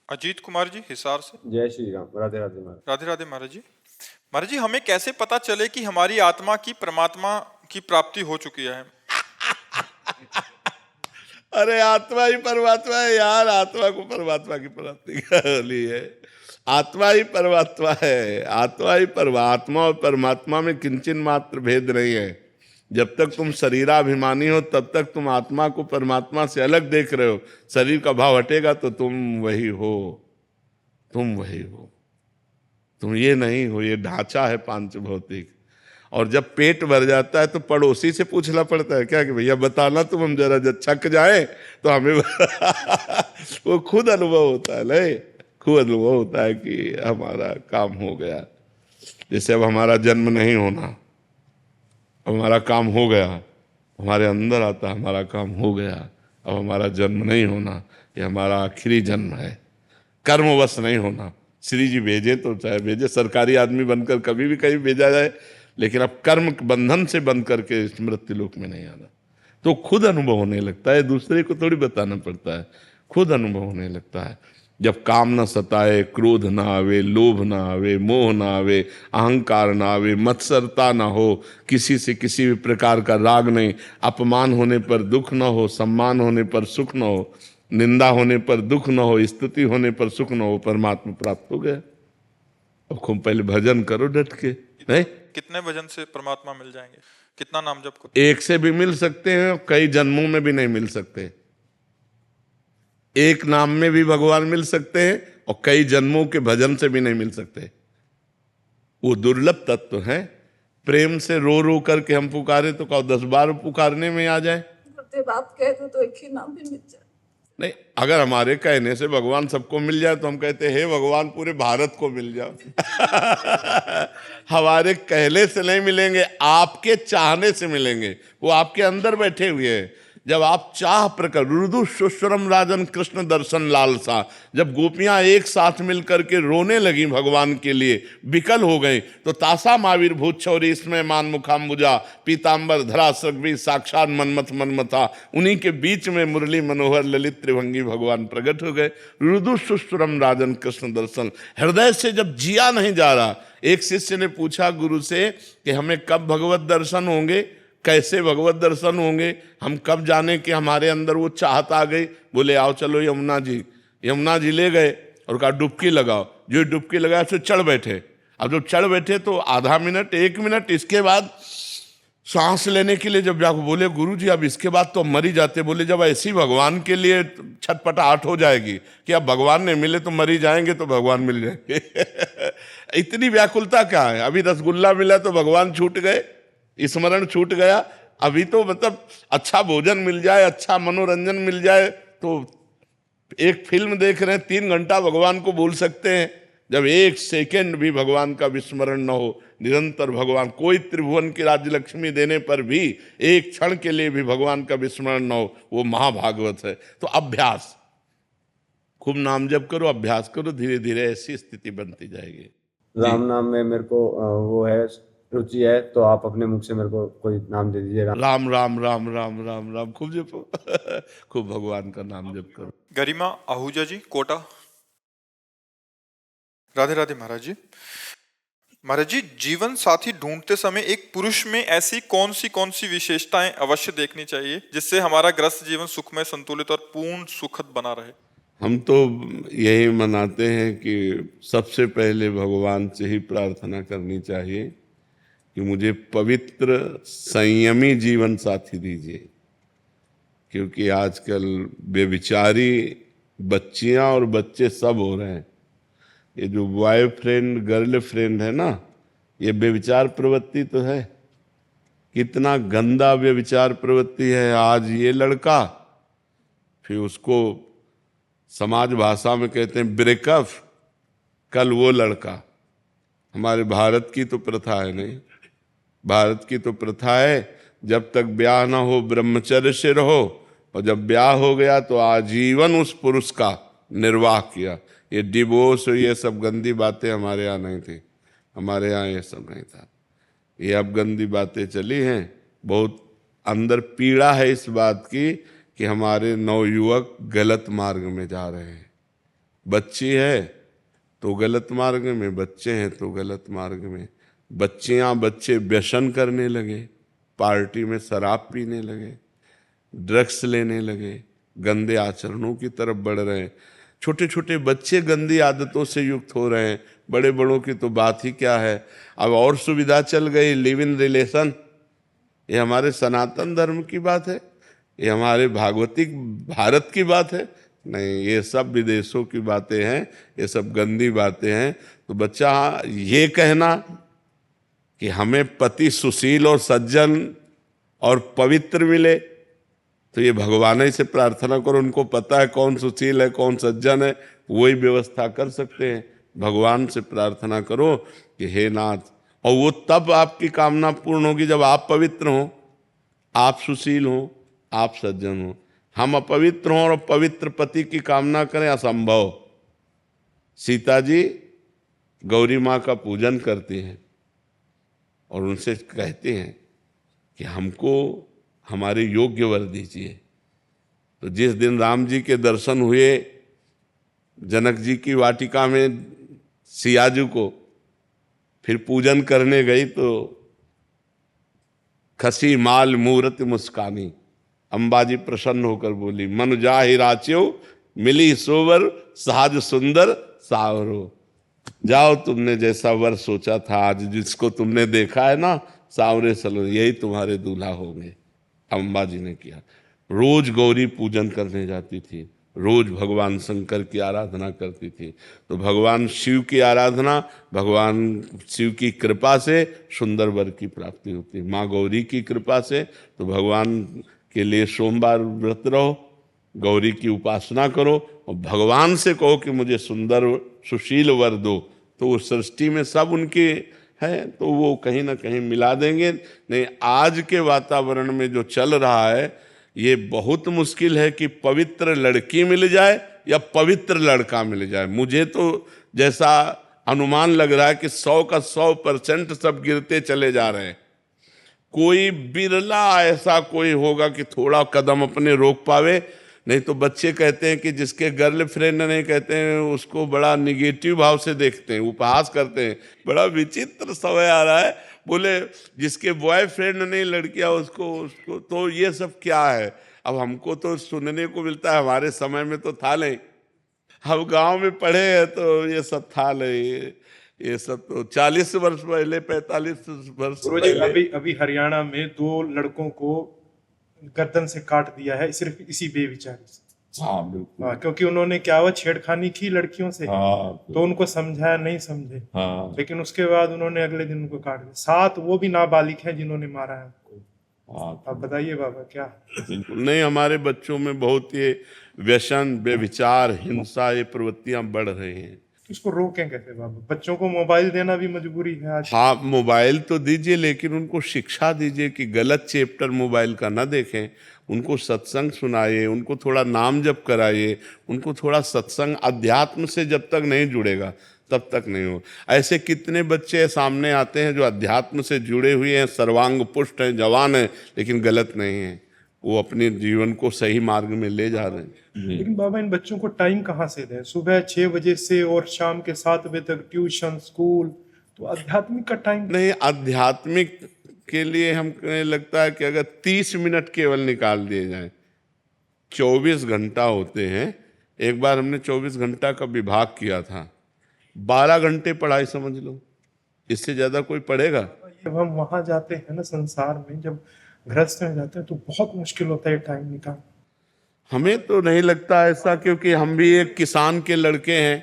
अजीत कुमार जी हिसार से। जय श्री राम। राधे राधे महाराज। राधे राधे महाराज जी। महाराज जी, हमें कैसे पता चले कि हमारी आत्मा की परमात्मा की प्राप्ति हो चुकी है? अरे आत्मा ही परमात्मा है यार, आत्मा को परमात्मा की प्राप्ति कर ली है। आत्मा ही परमात्मा है, आत्मा ही परमात्मा, और परमात्मा में किंचन मात्र भेद नहीं है। जब तक तुम शरीराभिमानी हो तब तक तुम आत्मा को परमात्मा से अलग देख रहे हो। शरीर का भाव हटेगा तो तुम वही हो, तुम वही हो, तुम ये नहीं हो। ये ढांचा है पांच भौतिक। और जब पेट भर जाता है तो पड़ोसी से पूछना पड़ता है क्या कि भैया बताना, तुम हम जरा जब छक जाए तो हमें वो खुद अनुभव होता है, नहीं खुद अनुभव होता है कि हमारा काम हो गया। जैसे अब हमारा जन्म नहीं होना, अब हमारा काम हो गया, हमारे अंदर आता हमारा काम हो गया, अब हमारा जन्म नहीं होना, ये हमारा आखिरी जन्म है। कर्मवश नहीं होना। श्री जी भेजे तो चाहे भेजे, सरकारी आदमी बनकर कभी भी कहीं भेजा जाए, लेकिन अब कर्म बंधन से बंध करके मृत्यु लोक में नहीं आना। तो खुद अनुभव होने लगता है, दूसरे को थोड़ी बताना पड़ता है, खुद अनुभव होने लगता है। जब काम न सताए, क्रोध ना आवे, लोभ ना आवे, मोह ना आवे, अहंकार ना आवे, मत्सरता ना हो, किसी से किसी भी प्रकार का राग नहीं, अपमान होने पर दुख न हो, सम्मान होने पर सुख न हो, निंदा होने पर दुख न हो, स्तुति होने पर सुख न हो, परमात्मा प्राप्त हो गया। अब खूब पहले भजन करो डट के। नहीं, कितने भजन से परमात्मा मिल जाएंगे? कितना नाम जप करो? एक से भी मिल सकते हैं, कई जन्मों में भी नहीं मिल सकते। एक नाम में भी भगवान मिल सकते हैं और कई जन्मों के भजन से भी नहीं मिल सकते। वो दुर्लभ तत्व है। प्रेम से रो रो करके हम पुकारे तो कहो 10 बार पुकारने में आ जाए। बाप कह दो तो एक ही नाम भी मिल जाए। नहीं, अगर हमारे कहने से भगवान सबको मिल जाए तो हम कहते हैं हे भगवान पूरे भारत को मिल जाओ। हमारे कहने से नहीं मिलेंगे, आपके चाहने से मिलेंगे। वो आपके अंदर बैठे हुए हैं। जब आप चाह प्रकट, रुदु सुश्रम राजन कृष्ण दर्शन लालसा, जब गोपियां एक साथ मिलकर के रोने लगी भगवान के लिए, विकल हो गई, तो तासा मावीर भूत छौरी इसमें मान मुखाम्बुजा पीताम्बर धरा सगवी साक्षात मनमथ मनमथा, उन्हीं के बीच में मुरली मनोहर ललित त्रिभंगी भगवान प्रकट हो गए। रुदु सुश्रम राजन कृष्ण दर्शन, हृदय से जब जिया नहीं जा रहा। एक शिष्य ने पूछा गुरु से कि हमें कब भगवत दर्शन होंगे, कैसे भगवत दर्शन होंगे, हम कब जाने कि हमारे अंदर वो चाहत आ गई। बोले आओ चलो यमुना जी। यमुना जी ले गए और कहा डुबकी लगाओ। जो डुबकी लगाया तो चढ़ बैठे। अब जब चढ़ बैठे तो आधा मिनट 1 मिनट, इसके बाद सांस लेने के लिए जब जाकर बोले गुरु जी अब इसके बाद तो मर ही जाते। बोले जब ऐसी भगवान के लिए छटपटाहट हो जाएगी कि अब भगवान ने मिले तो मर ही जाएंगे तो भगवान मिल जाएंगे। इतनी व्याकुलता क्या है। अभी रसगुल्ला मिला तो भगवान छूट गए, स्मरण छूट गया। अभी तो मतलब अच्छा भोजन मिल जाए, अच्छा मनोरंजन मिल जाए, तो एक फिल्म देख रहे हैं 3 घंटा भगवान को भूल सकते हैं। जब 1 सेकेंड भी भगवान का विस्मरण न हो, निरंतर भगवान, कोई त्रिभुवन की राज्य लक्ष्मी देने पर भी एक क्षण के लिए भी भगवान का विस्मरण न हो, वो महाभागवत है। तो अभ्यास, खूब नाम जप करो, अभ्यास करो, धीरे धीरे ऐसी स्थिति बनती जाएगी। राम नाम में मेरे को वो है रुचि है, तो आप अपने मुख से मेरे को कोई नाम दे दीजिए। राम राम राम राम राम राम खूब जपो। खूब भगवान का नाम जप करो। गरिमा आहूजा जी, कोटा। राधे राधे महाराज जी। महाराज जी, जीवन साथी ढूंढते समय एक पुरुष में ऐसी कौन सी विशेषताएं अवश्य देखनी चाहिए जिससे हमारा ग्रस्त जीवन सुखमय, संतुलित और पूर्ण सुखद बना रहे? हम तो यही मनाते हैं कि सबसे पहले भगवान से ही प्रार्थना करनी चाहिए कि मुझे पवित्र संयमी जीवन साथी दीजिए। क्योंकि आजकल बेविचारी बच्चियां और बच्चे सब हो रहे हैं। ये जो बॉयफ्रेंड गर्लफ्रेंड है ना, ये बेविचार प्रवृत्ति तो है। कितना गंदा बेविचार प्रवृत्ति है। आज ये लड़का, फिर उसको समाज भाषा में कहते हैं ब्रेकअप, कल वो लड़का। हमारे भारत की तो प्रथा है, नहीं, भारत की तो प्रथा है जब तक ब्याह ना हो ब्रह्मचर्य से रहो, और जब ब्याह हो गया तो आजीवन उस पुरुष का निर्वाह किया। ये डिवोर्स और ये सब गंदी बातें हमारे यहाँ नहीं थी। हमारे यहाँ ये सब नहीं था। ये अब गंदी बातें चली हैं। बहुत अंदर पीड़ा है इस बात की कि हमारे नवयुवक गलत मार्ग में जा रहे हैं। बच्ची है तो गलत मार्ग में, बच्चे हैं तो गलत मार्ग में। बच्चियां बच्चे व्यसन करने लगे, पार्टी में शराब पीने लगे, ड्रग्स लेने लगे, गंदे आचरणों की तरफ बढ़ रहे हैं। छोटे छोटे बच्चे गंदी आदतों से युक्त हो रहे हैं। बड़े बड़ों की तो बात ही क्या है। अब और सुविधा चल गई, लिव इन रिलेशन। ये हमारे सनातन धर्म की बात है, ये हमारे भागवतिक भारत की बात है? नहीं, ये सब विदेशों की बातें हैं, ये सब गंदी बातें हैं। तो बच्चा ये कहना कि हमें पति सुशील और सज्जन और पवित्र मिले, तो ये भगवान ही से प्रार्थना करो, उनको पता है कौन सुशील है कौन सज्जन है, वही व्यवस्था कर सकते हैं। भगवान से प्रार्थना करो कि हे नाथ, और वो तब आपकी कामना पूर्ण होगी जब आप पवित्र हो, आप सुशील हो, आप सज्जन हो। हम अपवित्र हों और पवित्र पति की कामना करें, असंभव। सीता जी गौरी माँ का पूजन करती हैं और उनसे कहते हैं कि हमको हमारे योग्य वर दीजिए। तो जिस दिन राम जी के दर्शन हुए जनक जी की वाटिका में सियाजू को, फिर पूजन करने गई तो खसी माल मूर्ति मुस्कानी, अंबाजी प्रसन्न होकर बोली, मन जाहि राच्यो मिली सोवर साज सुंदर सावरो। जाओ, तुमने जैसा वर सोचा था, आज जिसको तुमने देखा है ना सावरे सलो, यही तुम्हारे दूल्हा होंगे। अंबाजी ने किया। रोज गौरी पूजन करने जाती थी, रोज भगवान शंकर की आराधना करती थी। तो भगवान शिव की आराधना, भगवान शिव की कृपा से सुंदर वर की प्राप्ति होती है। माँ गौरी की कृपा से तो भगवान के लिए सोमवार व्रत रहो, गौरी की उपासना करो और भगवान से कहो कि मुझे सुंदर सुशील वर दो, तो वो सृष्टि में सब उनके है, तो वो कहीं ना कहीं मिला देंगे। नहीं, आज के वातावरण में जो चल रहा है ये बहुत मुश्किल है कि पवित्र लड़की मिल जाए या पवित्र लड़का मिल जाए। मुझे तो जैसा अनुमान लग रहा है कि 100 का 100% सब गिरते चले जा रहे हैं। कोई बिरला ऐसा कोई होगा कि थोड़ा कदम अपने रोक पावे। नहीं तो बच्चे कहते हैं कि जिसके गर्लफ्रेंड नहीं, कहते हैं उसको बड़ा निगेटिव भाव से देखते हैं, उपहास करते हैं। बड़ा विचित्र समय आ रहा है, बोले जिसके बॉयफ्रेंड नहीं लड़कियां उसको तो ये सब क्या है। अब हमको तो सुनने को मिलता है, हमारे समय में तो था नहीं, हम गांव में पढ़े हैं तो ये सब था नहीं। ये सब तो 40 वर्ष पहले, 45 वर्ष पहले। अभी हरियाणा में 2 लड़कों को गर्दन से काट दिया है, सिर्फ इसी बेविचारी से। हाँ बिल्कुल। हाँ, क्योंकि उन्होंने क्या हुआ, छेड़खानी की लड़कियों से। हाँ, तो उनको समझाया, नहीं समझे। हाँ, लेकिन उसके बाद उन्होंने अगले दिन उनको काट दिया। 7 वो भी नाबालिग हैं जिन्होंने मारा है उनको। हाँ, आप बताइए बाबा क्या। बिल्कुल नहीं, हमारे बच्चों में बहुत ये व्यसन, बेविचार, हिंसा, ये प्रवृत्तियां बढ़ रही हैं। इसको रोकें कैसे बाबा? बच्चों को मोबाइल देना भी मजबूरी है आज। हाँ, मोबाइल तो दीजिए, लेकिन उनको शिक्षा दीजिए कि गलत चैप्टर मोबाइल का ना देखें। उनको सत्संग सुनाइए, उनको थोड़ा नाम जप कराइए, उनको थोड़ा सत्संग, अध्यात्म से जब तक नहीं जुड़ेगा तब तक नहीं हो। ऐसे कितने बच्चे सामने आते हैं जो अध्यात्म से जुड़े हुए हैं, सर्वांग पुष्ट हैं, जवान हैं, लेकिन गलत नहीं है, वो अपने जीवन को सही मार्ग में ले जा रहे हैं। लेकिन बाबा इन बच्चों को टाइम कहाँ से दें? सुबह 6 बजे से और शाम के 7 बजे तक ट्यूशन, स्कूल, तो आध्यात्मिक का टाइम नहीं। आध्यात्मिक के लिए हमको लगता है कि अगर 30 मिनट केवल निकाल दिए जाएं, 24 घंटा होते हैं। एक बार हमने 24 घंटा का विभाग किया था, 12 घंटे पढ़ाई समझ लो, इससे ज्यादा कोई पढ़ेगा? जब हम वहां जाते हैं ना संसार में, जब गृहस्थ में जाते हैं तो बहुत मुश्किल होता है टाइम निकाल। हमें तो नहीं लगता ऐसा, क्योंकि हम भी एक किसान के लड़के हैं,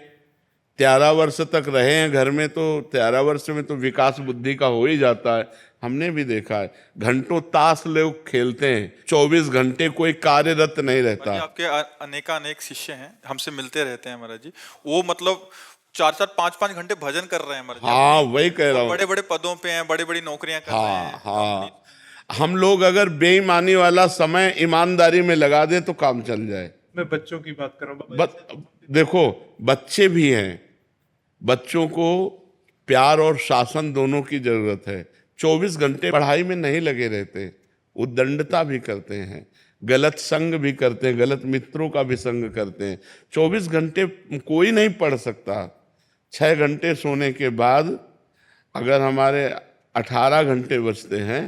13 वर्ष तक रहे हैं घर में, तो 13 वर्ष में तो विकास बुद्धि का हो ही जाता है। हमने भी देखा है, घंटों ताश लोग खेलते हैं, 24 घंटे कोई कार्यरत नहीं रहता। आपके अनेक शिष्य हैं, हमसे मिलते रहते हैं महाराज जी, वो मतलब 4-4, 5-5 घंटे भजन कर रहे हैं महाराज। हाँ, वही कह रहा हूँ, बड़े बड़े पदों पे हैं, बड़ी बड़ी नौकरियां कर रहे हैं। हाँ, हम लोग अगर बेईमानी वाला समय ईमानदारी में लगा दे तो काम चल जाए। मैं बच्चों की बात कर रहा हूँ। देखो, बच्चे भी हैं, बच्चों को प्यार और शासन दोनों की जरूरत है। 24 घंटे पढ़ाई में नहीं लगे रहते, उद्दंडता भी करते हैं, गलत संग भी करते हैं, गलत मित्रों का भी संग करते हैं। 24 घंटे कोई नहीं पढ़ सकता। 6 घंटे सोने के बाद अगर हमारे 18 घंटे बचते हैं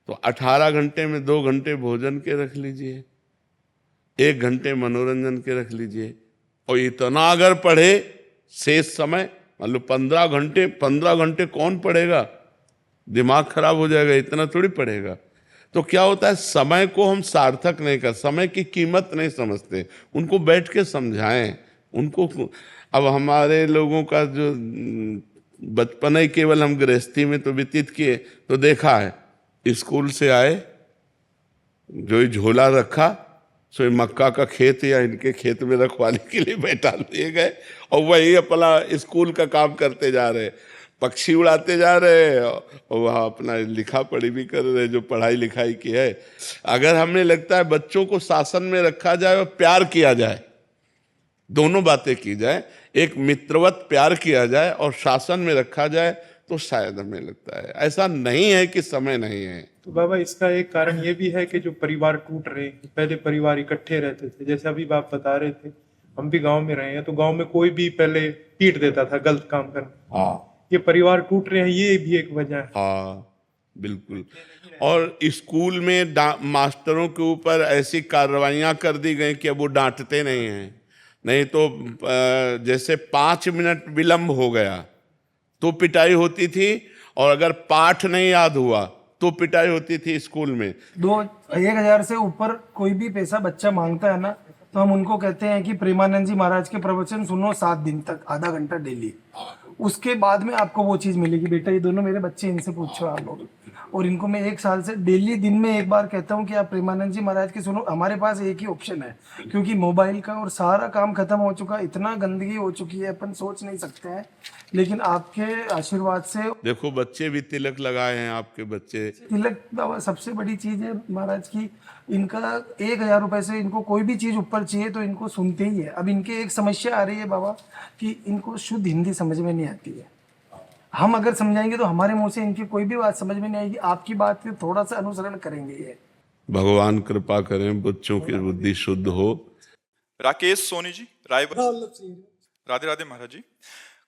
तो 18 घंटे में 2 घंटे भोजन के रख लीजिए, 1 घंटे मनोरंजन के रख लीजिए, और इतना अगर पढ़े शेष समय, मान लो 15 घंटे कौन पढ़ेगा? दिमाग खराब हो जाएगा, इतना थोड़ी पढ़ेगा। तो क्या होता है, समय को हम सार्थक नहीं कर, समय की कीमत नहीं समझते, उनको बैठ के समझाएं उनको। अब हमारे लोगों का जो बचपन ही केवल हम गृहस्थी में तो व्यतीत किए, तो देखा है स्कूल से आए, जो ही झोला रखा सो ये मक्का का खेत या इनके खेत में रखवाली के लिए बैठा लिए गए और वही अपना स्कूल का काम करते जा रहे, पक्षी उड़ाते जा रहे और वहाँ अपना लिखा पढ़ी भी कर रहे, जो पढ़ाई लिखाई की है। अगर हमें लगता है बच्चों को शासन में रखा जाए और प्यार किया जाए, दोनों बातें की जाए, एक मित्रवत प्यार किया जाए और शासन में रखा जाए, तो शायद हमें लगता है ऐसा नहीं है कि समय नहीं है। तो बाबा इसका एक कारण ये भी है कि जो परिवार टूट रहे हैं, पहले परिवार इकट्ठे रहते थे, जैसे अभी आप बता रहे थे, हम भी गांव में रहे हैं, तो गांव में कोई भी पहले पीट देता था गलत काम करना। हाँ, ये परिवार टूट रहे हैं, ये भी एक वजह है। हाँ बिल्कुल। और स्कूल में मास्टरों के ऊपर ऐसी कार्रवाइयां कर दी गई कि अब वो डांटते नहीं हैं। नहीं तो जैसे 5 मिनट विलंब हो गया तो पिटाई होती थी, और अगर पाठ नहीं याद हुआ तो पिटाई होती थी स्कूल में। 1,000 से ऊपर कोई भी पैसा बच्चा मांगता है ना, तो हम उनको कहते हैं कि प्रेमानंद जी महाराज के प्रवचन सुनो 7 दिन तक, आधा घंटा डेली। उसके बाद में आपको वो चीज मिलेगी। बेटा ये दोनों मेरे बच्चे, इनसे पूछो आप लोग। और इनको मैं 1 साल से डेली दिन में एक बार कहता हूँ कि आप प्रेमानंद जी महाराज के सुनो। हमारे पास एक ही ऑप्शन है, क्योंकि मोबाइल का और सारा काम खत्म हो चुका, इतना गंदगी हो चुकी है, अपन सोच नहीं सकते हैं। लेकिन आपके आशीर्वाद से देखो बच्चे भी तिलक लगाए हैं, आपके बच्चे। तिलक बाबा सबसे बड़ी चीज है महाराज की। इनका 1,000 रुपए से इनको कोई भी चीज ऊपर चाहिए तो इनको सुनते ही है। अब इनके एक समस्या आ रही है बाबा कि इनको शुद्ध हिंदी समझ में नहीं आती है। हम अगर समझाएंगे तो हमारे मुंह से इनकी कोई भी बात समझ में नहीं आएगी। आपकी बात के थोड़ा सा अनुसरण करेंगे ये। भगवान कृपा करें बच्चों की बुद्धि शुद्ध हो। राकेश सोनी जी, राधे राधे महाराज जी।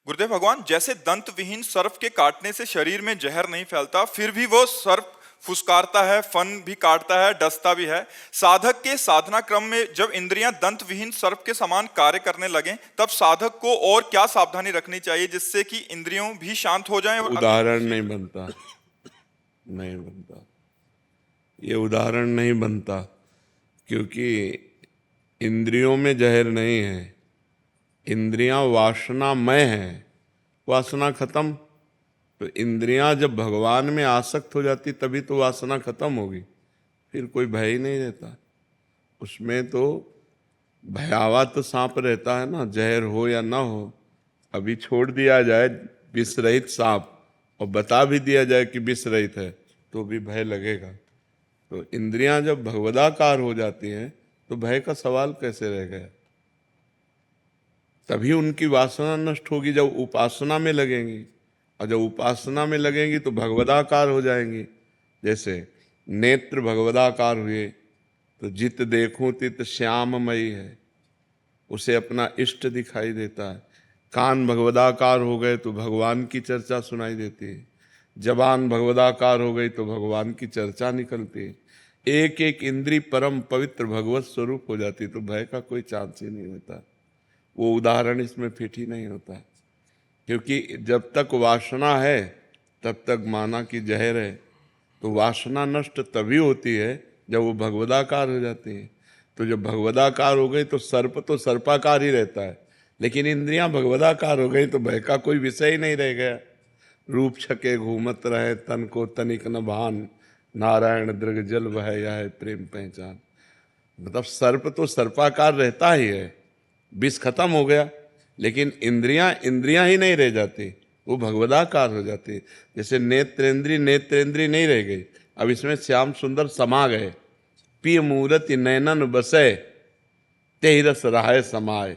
गुरुदेव भगवान, जैसे दंत विहीन सर्प के काटने से शरीर में जहर नहीं फैलता, फिर भी वो सर्प फुसकारता है, फन भी काटता है, डसता भी है। साधक के साधना क्रम में जब इंद्रियां दंत विहीन सर्प के समान कार्य करने लगे, तब साधक को और क्या सावधानी रखनी चाहिए जिससे कि इंद्रियों भी शांत हो जाएं? और उदाहरण नहीं बनता, नहीं बनता, ये उदाहरण नहीं बनता, क्योंकि इंद्रियों में जहर नहीं है, इंद्रियां वासनामय हैं। वासना खत्म, तो इंद्रियां जब भगवान में आसक्त हो जाती तभी तो वासना खत्म होगी, फिर कोई भय ही नहीं रहता। उसमें तो भयावा तो सांप रहता है ना, जहर हो या ना हो। अभी छोड़ दिया जाए विष रहित सांप और बता भी दिया जाए कि विष रहित है तो भी भय लगेगा। तो इंद्रियां जब भगवदाकार हो जाती हैं तो भय का सवाल कैसे रह गया। तभी उनकी वासना नष्ट होगी जब उपासना में लगेंगी, और जब उपासना में लगेंगी तो भगवदाकार हो जाएंगी। जैसे नेत्र भगवदाकार हुए तो जित देखूं तित श्याममयी है, उसे अपना इष्ट दिखाई देता है। कान भगवदाकार हो गए तो भगवान की चर्चा सुनाई देती है। जबान भगवदाकार हो गई तो भगवान की चर्चा निकलती है। एक एक इंद्री परम पवित्र भगवत स्वरूप हो जाती, तो भय का कोई चांस ही नहीं होता। वो उदाहरण इसमें फिट ही नहीं होता, क्योंकि जब तक वासना है तब तक माना कि जहर है। तो वासना नष्ट तभी होती है जब वो भगवदाकार हो जाती है। तो जब भगवदाकार हो गई तो सर्प तो सर्पाकार ही रहता है, लेकिन इंद्रियां भगवदाकार हो गई तो भय का कोई विषय ही नहीं रह गया। रूप छके घूमत रहे तन को तनिक न भान, नारायण दृग जल वह यह है प्रेम पहचान। मतलब सर्प तो सर्पाकार रहता ही है, विष खत्म हो गया, लेकिन इंद्रियां ही नहीं रह जाती, वो भगवदाकार हो जाती। जैसे नेत्रेंद्री नहीं रह गई, अब इसमें श्याम सुंदर समा गए। पिय मूरति नैनन बसे तेहि रस राय समाये,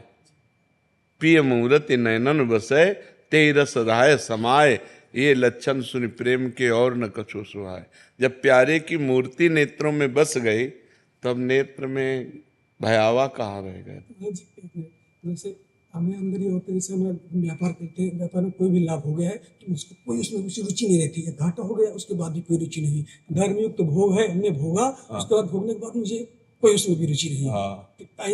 पिय मूरति नैनन बसे तेहि रस राय समाये, ये लक्षण सुन प्रेम के और न कछु सुहाए। जब प्यारे की मूर्ति नेत्रों में बस गई तब नेत्र में भयावा कहाँ रह गए। जैसे हमें अंदर ये होता है, जैसे हम व्यापार करते हैं, व्यापार में कोई भी लाभ हो गया है तो उसको कोई उसमें कुछ रुचि नहीं रहती है। घाटा हो गया उसके बाद भी कोई रुचि नहीं। धर्मयुक्त तो भोग है, हमने भोगा, उसके बाद भोगने के बाद मुझे कोई उसमें भी रुचि नहीं है।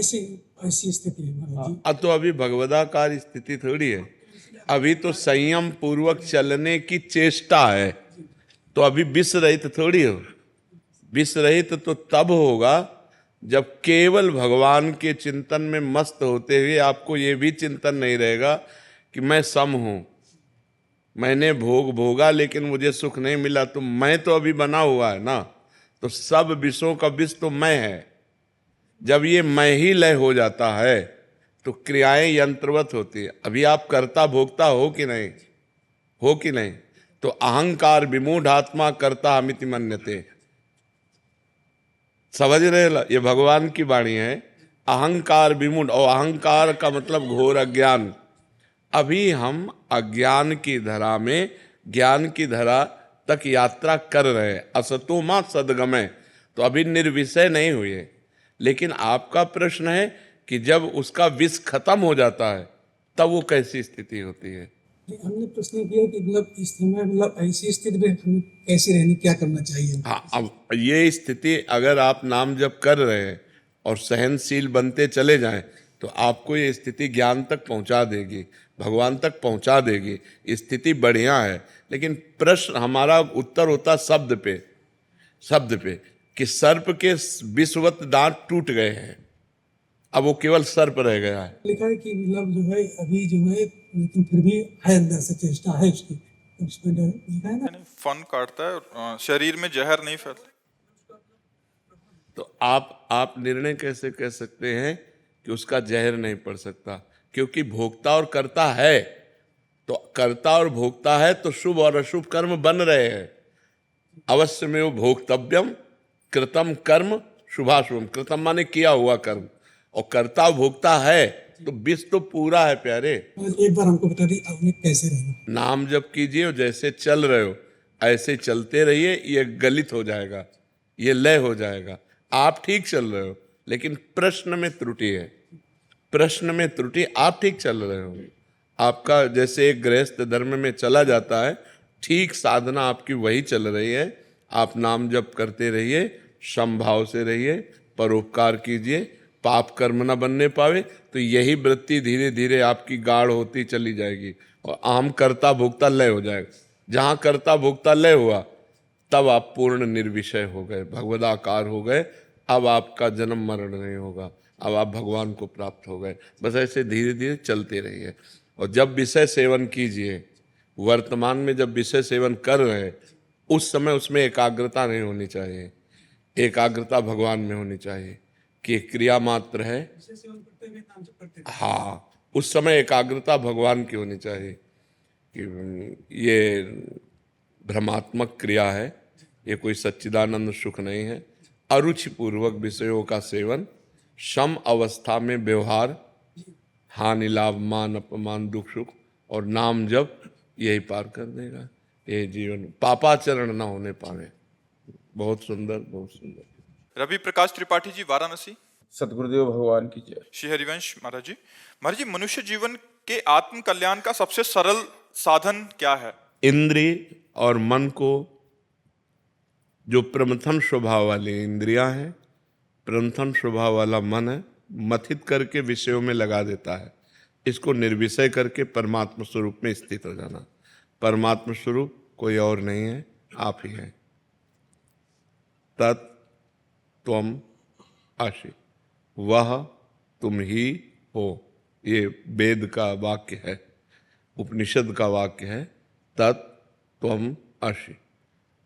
ऐसी स्थिति है महाराज जी। अब तो अभी भगवदाकार स्थिति थोड़ी है, अभी तो संयम पूर्वक चलने की चेष्टा है, तो अभी विष रहित थोड़ी हो। विष रहित तो तब होगा जब केवल भगवान के चिंतन में मस्त होते हुए आपको ये भी चिंतन नहीं रहेगा कि मैं सम हूं, मैंने भोग भोगा लेकिन मुझे सुख नहीं मिला, तो मैं तो अभी बना हुआ है ना, तो सब विषयों का विष तो मैं है। जब ये मैं ही लय हो जाता है तो क्रियाएं यंत्रवत होती है। अभी आप कर्ता भोक्ता हो कि नहीं, हो कि नहीं? तो अहंकार विमूढ़ आत्मा कर्ता अमिति मन्यते, समझ रहे? ये भगवान की वाणी है, अहंकार विमूढ़, और अहंकार का मतलब घोर अज्ञान। अभी हम अज्ञान की धरा में ज्ञान की धरा तक यात्रा कर रहे हैं, असतो मां सदगमय, तो अभी निर्विषय नहीं हुए। लेकिन आपका प्रश्न है कि जब उसका विष खत्म हो जाता है तब वो कैसी स्थिति होती है? हमने प्रश्न किया कि मतलब इस समय मतलब ऐसी स्थिति में हमें कैसे रहनी, क्या करना चाहिए? हाँ, अब ये स्थिति अगर आप नाम जप कर रहे हैं और सहनशील बनते चले जाएं तो आपको ये स्थिति ज्ञान तक पहुंचा देगी, भगवान तक पहुंचा देगी। स्थिति बढ़िया है, लेकिन प्रश्न हमारा उत्तर होता शब्द पे कि सर्प के विषवत दांत टूट गए हैं, अब वो केवल सर्प रह गया है। लिखा है कि मतलब जो है अभी जो है, लेकिन फिर भी है अंदर से चेष्टा है उसकी, उसमें लिखा है ना, फन काटता है, शरीर में जहर नहीं फैलता। तो आप निर्णय कैसे कह सकते हैं कि उसका जहर नहीं पड़ सकता? क्योंकि भोक्ता और कर्ता है, तो कर्ता और भोक्ता है तो शुभ और अशुभ कर्म बन रहे हैं। अवश्य में वो भोक्तव्यम कृतम कर्म शुभाशुभम, कृतम माने किया हुआ कर्म, और कर्ता भोक्ता है तो विष तो पूरा है प्यारे। एक बार हमको बता दी आपने कैसे रहना। नाम जप कीजिए और जैसे चल रहे हो ऐसे चलते रहिए, ये गलित हो जाएगा, ये लय हो जाएगा। आप ठीक चल रहे हो लेकिन प्रश्न में त्रुटि है, प्रश्न में त्रुटि। आप ठीक चल रहे हो, आपका जैसे एक गृहस्थ धर्म में चला जाता है, ठीक साधना आपकी वही चल रही है। आप नाम जप करते रहिए, समभाव से रहिए, परोपकार कीजिए, पाप कर्म न बनने पावे, तो यही वृत्ति धीरे धीरे आपकी गाढ़ होती चली जाएगी और आम कर्ता भोक्ता लय हो जाएगा। जहाँ कर्ता भोक्ता लय हुआ तब आप पूर्ण निर्विषय हो गए, भगवदाकार हो गए। अब आपका जन्म मरण नहीं होगा, अब आप भगवान को प्राप्त हो गए। बस ऐसे धीरे धीरे चलते रहिए। और जब विषय सेवन कीजिए, वर्तमान में जब विषय सेवन कर रहे हैं उस समय उसमें एकाग्रता नहीं होनी चाहिए, एकाग्रता भगवान में होनी चाहिए कि क्रिया मात्र है। हाँ, उस समय एकाग्रता भगवान की होनी चाहिए कि ये भ्रमात्मक क्रिया है, ये कोई सच्चिदानंद सुख नहीं है। अरुचिपूर्वक विषयों का सेवन, सम अवस्था में व्यवहार, हानि लाभ मान अपमान दुख सुख और नाम जप, यही पार कर देगा। ये जीवन पापाचरण ना होने पावे। बहुत सुंदर, बहुत सुंदर। रवि प्रकाश त्रिपाठी जी, वाराणसी। सतगुरुदेव भगवान की जय। श्री हरिवंश महाराज जी। महाराज जी, मनुष्य जीवन के आत्म कल्याण का सबसे सरल साधन क्या है? इंद्रिय और मन को, जो प्रमथन स्वभाव वाली इंद्रियां हैं, प्रमथन स्वभाव वाला मन है, मथित करके विषयों में लगा देता है। इसको निर्विषय करके परमात्मा स्वरूप में स्थित हो जाना। परमात्मा स्वरूप कोई और नहीं है, आप ही हैं। तत् त्वम आसि, वह तुम ही हो। ये वेद का वाक्य है, उपनिषद का वाक्य है, तत् त्वम आसि।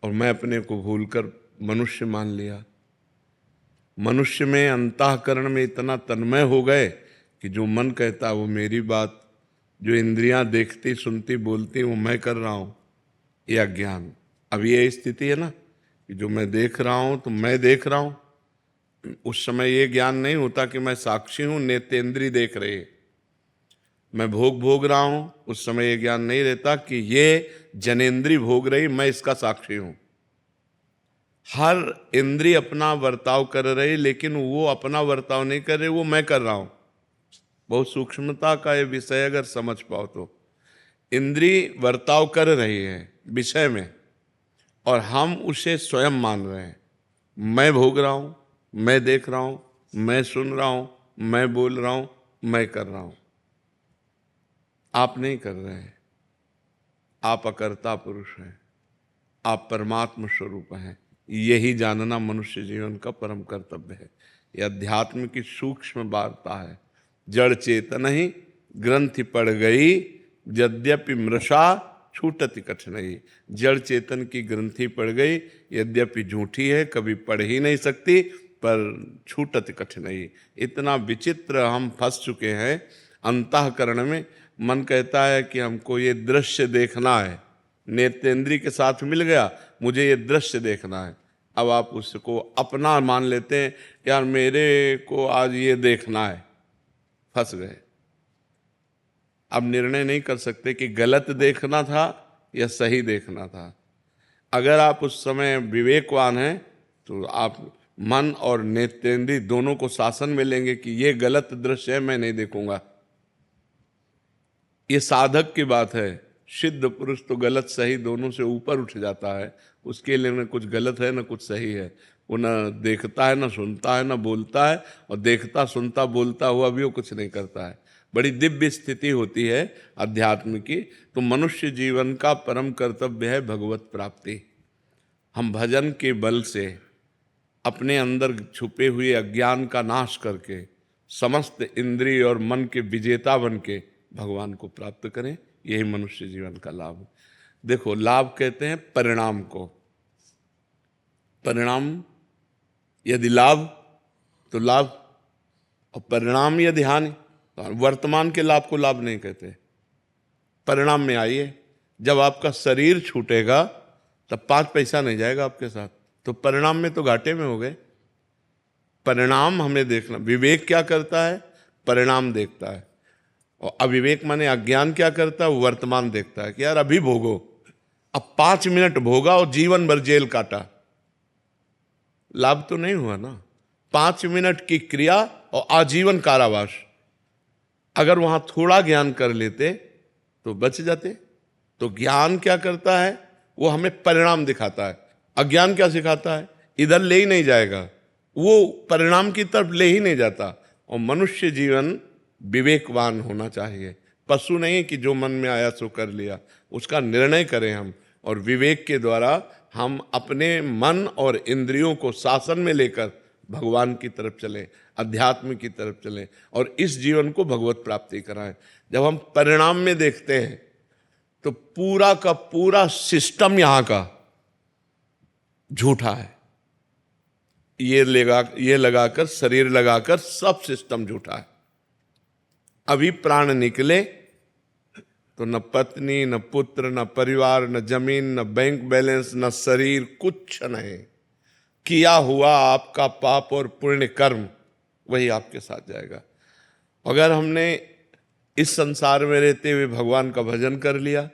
और मैं अपने को भूलकर मनुष्य मान लिया। मनुष्य में अंतःकरण में इतना तन्मय हो गए कि जो मन कहता वो मेरी बात, जो इंद्रियां देखती सुनती बोलती वो मैं कर रहा हूँ, ये अज्ञान। अब ये स्थिति है ना कि जो मैं देख रहा हूँ तो मैं देख रहा हूँ। उस समय ये ज्ञान नहीं होता कि मैं साक्षी हूँ, नेत्रेंद्रिय देख रहे, मैं भोग भोग रहा हूँ। उस समय ये ज्ञान नहीं रहता कि ये जनेंद्रिय भोग रही, मैं इसका साक्षी हूँ। हर इंद्रिय अपना वर्ताव कर रही, लेकिन वो अपना वर्ताव नहीं कर रहे, वो मैं कर रहा हूँ। बहुत सूक्ष्मता का ये विषय अगर समझ पाओ तो इंद्रिय वर्ताव कर रही है विषय में और हम उसे स्वयं मान रहे हैं। मैं भोग रहा हूँ, मैं देख रहा हूँ, मैं सुन रहा हूँ, मैं बोल रहा हूँ, मैं कर रहा हूँ। आप नहीं कर रहे हैं, आप अकर्ता पुरुष हैं, आप परमात्मा स्वरूप हैं। यही जानना मनुष्य जीवन का परम कर्तव्य है। यह अध्यात्म की सूक्ष्म वार्ता है। जड़ चेतन ही ग्रंथि पड़ गई, यद्यपि मृषा छूटति कठिनाई। जड़ चेतन की ग्रंथि पड़ गई, यद्यपि झूठी है, कभी पढ़ ही नहीं सकती, पर छूटति कठिनाई। इतना विचित्र हम फंस चुके हैं अंतःकरण में। मन कहता है कि हमको ये दृश्य देखना है, नेत्रेंद्रिय के साथ मिल गया, मुझे ये दृश्य देखना है। अब आप उसको अपना मान लेते हैं, यार मेरे को आज ये देखना है, फंस गए। अब निर्णय नहीं कर सकते कि गलत देखना था या सही देखना था। अगर आप उस समय विवेकवान हैं तो आप मन और नेत्रेंद्रिय दोनों को शासन में लेंगे कि ये गलत दृश्य है, मैं नहीं देखूंगा। ये साधक की बात है। सिद्ध पुरुष तो गलत सही दोनों से ऊपर उठ जाता है। उसके लिए न कुछ गलत है न कुछ सही है। वो न देखता है, न सुनता है, न बोलता है, और देखता सुनता बोलता हुआ भी वो कुछ नहीं करता है। बड़ी दिव्य स्थिति होती है अध्यात्म की। तो मनुष्य जीवन का परम कर्तव्य है भगवत प्राप्ति। हम भजन के बल से अपने अंदर छुपे हुए अज्ञान का नाश करके समस्त इंद्रिय और मन के विजेता बन के भगवान को प्राप्त करें। यही मनुष्य जीवन का लाभ है। देखो, लाभ कहते हैं परिणाम को। परिणाम यदि लाभ तो लाभ, और परिणाम यदि हानि तो वर्तमान के लाभ को लाभ नहीं कहते। परिणाम में आइए, जब आपका शरीर छूटेगा तब 5 पैसा नहीं जाएगा आपके साथ, तो परिणाम में तो घाटे में हो गए। परिणाम हमें देखना। विवेक क्या करता है? परिणाम देखता है। और अविवेक माने अज्ञान क्या करता है? वर्तमान देखता है कि यार अभी भोगो, अब 5 मिनट भोगा और जीवन भर जेल काटा, लाभ तो नहीं हुआ ना। 5 मिनट की क्रिया और आजीवन कारावास। अगर वहां थोड़ा ज्ञान कर लेते तो बच जाते। तो ज्ञान क्या करता है? वो हमें परिणाम दिखाता है। अज्ञान क्या सिखाता है? इधर ले ही नहीं जाएगा, वो परिणाम की तरफ ले ही नहीं जाता। और मनुष्य जीवन विवेकवान होना चाहिए। पशु नहीं कि जो मन में आया सो कर लिया, उसका निर्णय करें हम। और विवेक के द्वारा हम अपने मन और इंद्रियों को शासन में लेकर भगवान की तरफ चलें, अध्यात्म की तरफ चलें, और इस जीवन को भगवत प्राप्ति कराएं। जब हम परिणाम में देखते हैं तो पूरा का पूरा सिस्टम यहाँ का झूठा है। ये लगाकर, शरीर लगाकर सब सिस्टम झूठा है। अभी प्राण निकले तो न पत्नी, न पुत्र, न परिवार, न जमीन, न बैंक बैलेंस, न शरीर, कुछ नहीं। किया हुआ आपका पाप और पुण्य कर्म वही आपके साथ जाएगा। अगर हमने इस संसार में रहते हुए भगवान का भजन कर लिया,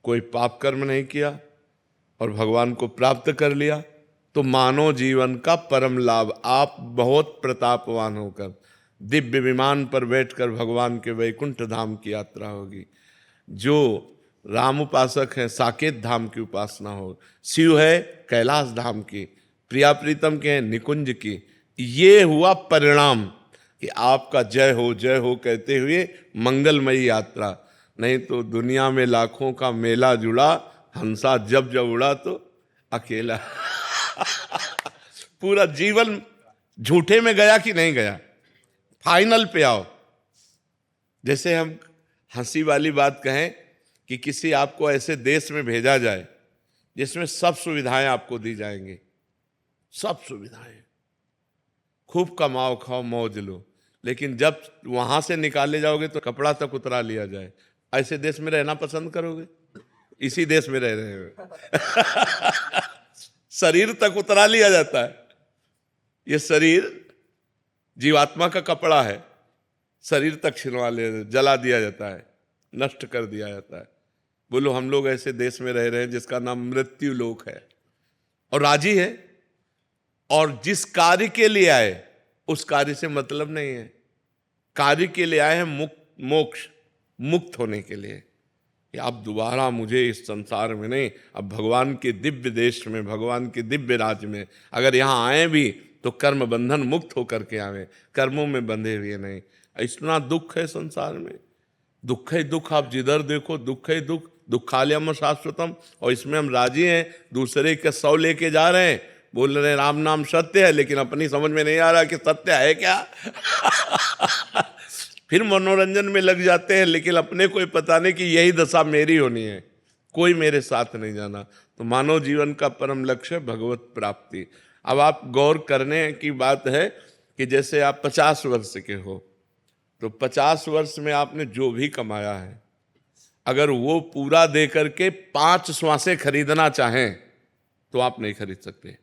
कोई पाप कर्म नहीं किया और भगवान को प्राप्त कर लिया, तो मानव जीवन का परम लाभ। आप बहुत प्रतापवान होकर दिव्य विमान पर बैठकर भगवान के वैकुंठ धाम की यात्रा होगी। जो राम उपासक हैं साकेत धाम की उपासना हो, शिव है कैलाश धाम की, प्रिया प्रीतम के हैं निकुंज की। ये हुआ परिणाम कि आपका जय हो कहते हुए मंगलमयी यात्रा। नहीं तो दुनिया में लाखों का मेला जुड़ा, हंसा जब जब उड़ा तो अकेला। पूरा जीवन झूठे में गया कि नहीं गया? फाइनल पे आओ। जैसे हम हंसी वाली बात कहें कि किसी आपको ऐसे देश में भेजा जाए जिसमें सब सुविधाएं आपको दी जाएंगी, सब सुविधाएं, खूब कमाओ खाओ मौज लो, लेकिन जब वहां से निकाले जाओगे तो कपड़ा तक उतरा लिया जाए। ऐसे देश में रहना पसंद करोगे? इसी देश में रह रहे हो। शरीर तक उतरा लिया जाता है। ये शरीर जीवात्मा का कपड़ा है, शरीर तक छिलवा लिया, जला दिया जाता है, नष्ट कर दिया जाता है। बोलो, हम लोग ऐसे देश में रह रहे हैं जिसका नाम मृत्यु लोक है, और राजी है, और जिस कार्य के लिए आए उस कार्य से मतलब नहीं है। कार्य के लिए आए हैं मोक्ष, मुक्त होने के लिए कि अब दोबारा मुझे इस संसार में नहीं, अब भगवान के दिव्य देश में, भगवान के दिव्य राज्य में अगर यहाँ आए भी तो कर्म बंधन मुक्त होकर के आवे, कर्मों में बंधे हुए नहीं। इतना दुख है संसार में, दुख ही दुख। आप जिधर देखो दुख ही दुख। दुखालयम शाश्वतम, और इसमें हम राजी हैं। दूसरे के 100 लेके जा रहे हैं, बोल रहे हैं राम नाम सत्य है, लेकिन अपनी समझ में नहीं आ रहा कि सत्य है क्या। फिर मनोरंजन में लग जाते हैं, लेकिन अपने को पता नहीं कि यही दशा मेरी होनी है, कोई मेरे साथ नहीं जाना। तो मानव जीवन का परम लक्ष्य भगवत प्राप्ति। अब आप गौर करने की बात है कि जैसे आप 50 वर्ष के हो, तो 50 वर्ष में आपने जो भी कमाया है, अगर वो पूरा दे करके 5 श्वासें खरीदना चाहें तो आप नहीं खरीद सकते।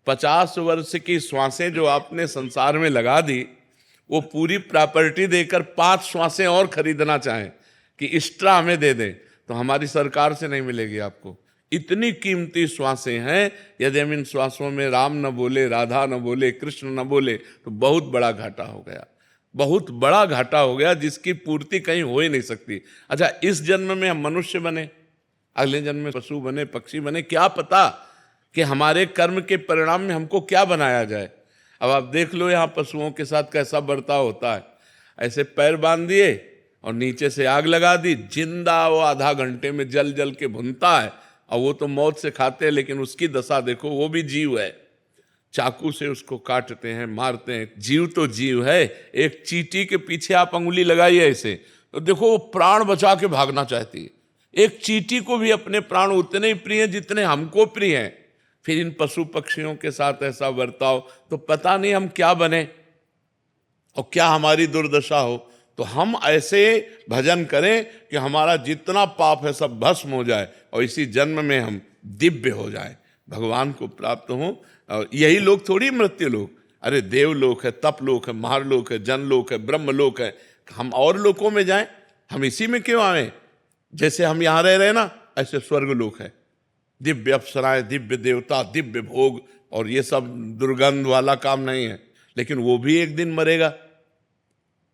50 वर्ष की श्वासें जो आपने संसार में लगा दी, वो पूरी प्रॉपर्टी देकर 5 श्वासें और खरीदना चाहें कि एक्स्ट्रा हमें दे दें, तो हमारी सरकार से नहीं मिलेगी आपको। इतनी कीमती श्वासें हैं, यदि हम इन श्वासों में राम न बोले, राधा न बोले, कृष्ण न बोले, तो बहुत बड़ा घाटा हो गया, बहुत बड़ा घाटा हो गया, जिसकी पूर्ति कहीं हो ही नहीं सकती। अच्छा, इस जन्म में हम मनुष्य बने, अगले जन्म में पशु बने, पक्षी बने, क्या पता कि हमारे कर्म के परिणाम में हमको क्या बनाया जाए। अब आप देख लो यहाँ पशुओं के साथ कैसा बर्ताव होता है। ऐसे पैर बांध दिए और नीचे से आग लगा दी, जिंदा वो आधा घंटे में जल जल के भुनता है, और वो तो मौत से खाते हैं, लेकिन उसकी दशा देखो, वो भी जीव है, चाकू से उसको काटते हैं, मारते हैं, जीव तो जीव है। एक चींटी के पीछे आप अंगुली लगाइए ऐसे, तो देखो वो प्राण बचा के भागना चाहती है। एक चींटी को भी अपने प्राण उतने ही प्रिय हैं जितने हमको प्रिय हैं। फिर इन पशु पक्षियों के साथ ऐसा बर्ताव, तो पता नहीं हम क्या बने और क्या हमारी दुर्दशा हो। तो हम ऐसे भजन करें कि हमारा जितना पाप है सब भस्म हो जाए, और इसी जन्म में हम दिव्य हो जाए, भगवान को प्राप्त हों। और यही लोग थोड़ी मृत्यु लोग, अरे देवलोक है, तपलोक है, महारलोक है, जनलोक है, ब्रह्मलोक है, हम और लोकों में जाएं, हम इसी में क्यों आए। जैसे हम यहाँ रह रहे ना, ऐसे स्वर्गलोक है, दिव्य अप्सराएं, दिव्य देवता, दिव्य भोग, और ये सब दुर्गंध वाला काम नहीं है। लेकिन वो भी एक दिन मरेगा,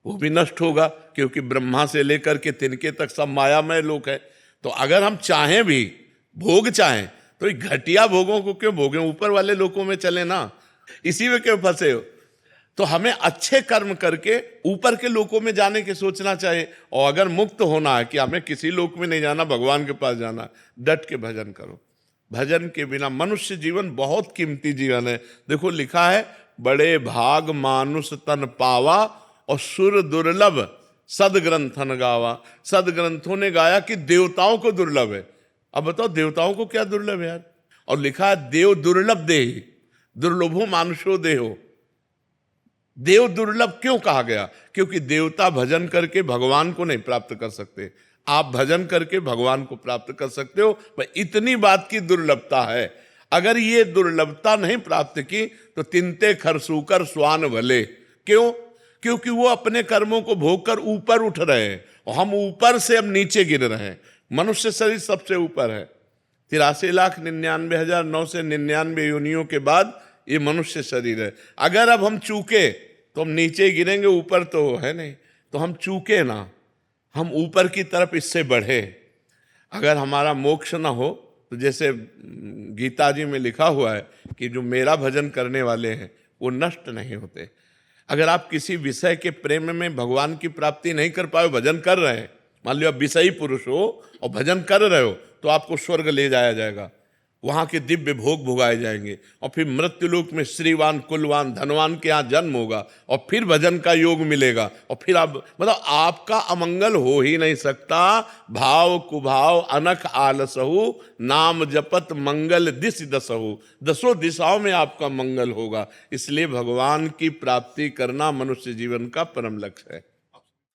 वो भी नष्ट होगा, क्योंकि ब्रह्मा से लेकर के तिनके तक सब मायामय लोक है। तो अगर हम चाहें भी, भोग चाहें, तो ये घटिया भोगों को क्यों भोगें, ऊपर वाले लोकों में चले ना, इसी में क्यों फंसे हो। तो हमें अच्छे कर्म करके ऊपर के लोकों में जाने की सोचना चाहिए। और अगर मुक्त होना है कि हमें किसी लोक में नहीं जाना, भगवान के पास जाना, डट के भजन करो। भजन के बिना मनुष्य जीवन बहुत कीमती जीवन है। देखो लिखा है, बड़े भाग मानुष तन पावा और सुर दुर्लभ सदग्रंथन गावा। सदग्रंथों ने गाया कि देवताओं को दुर्लभ है। अब बताओ देवताओं को क्या दुर्लभ है यार। और लिखा है, देव दुर्लभ देहि दुर्लभो मानुषो देहो। देव दुर्लभ क्यों कहा गया? क्योंकि देवता भजन करके भगवान को नहीं प्राप्त कर सकते, आप भजन करके भगवान को प्राप्त कर सकते हो। पर इतनी बात की दुर्लभता है। अगर ये दुर्लभता नहीं प्राप्त की तो तिनते खरसूकर स्वान भले। क्यों? क्योंकि वो अपने कर्मों को भोग कर ऊपर उठ रहे हैं और हम ऊपर से अब नीचे गिर रहे हैं। मनुष्य शरीर सबसे ऊपर है। 83,99,999 योनियों के बाद ये मनुष्य शरीर है। अगर अब हम चूके तो हम नीचे ही गिरेंगे, ऊपर तो है नहीं। तो हम चूके ना, हम ऊपर की तरफ इससे बढ़े। अगर हमारा मोक्ष ना हो तो जैसे गीता जी में लिखा हुआ है कि जो मेरा भजन करने वाले हैं वो नष्ट नहीं होते। अगर आप किसी विषय के प्रेम में भगवान की प्राप्ति नहीं कर पाए, भजन कर रहे हैं, मान लो आप विषयी पुरुष हो और भजन कर रहे हो, तो आपको स्वर्ग ले जाया जाएगा, वहां के दिव्य भोग भोगाए जाएंगे और फिर मृत्युलोक में श्रीवान कुलवान धनवान के यहाँ जन्म होगा और फिर भजन का योग मिलेगा और फिर आप मतलब आपका अमंगल हो ही नहीं सकता। भाव कुभाव अनख आलसहु नाम जपत मंगल दिश दसहु। दसों दिशाओं में आपका मंगल होगा। इसलिए भगवान की प्राप्ति करना मनुष्य जीवन का परम लक्ष्य है।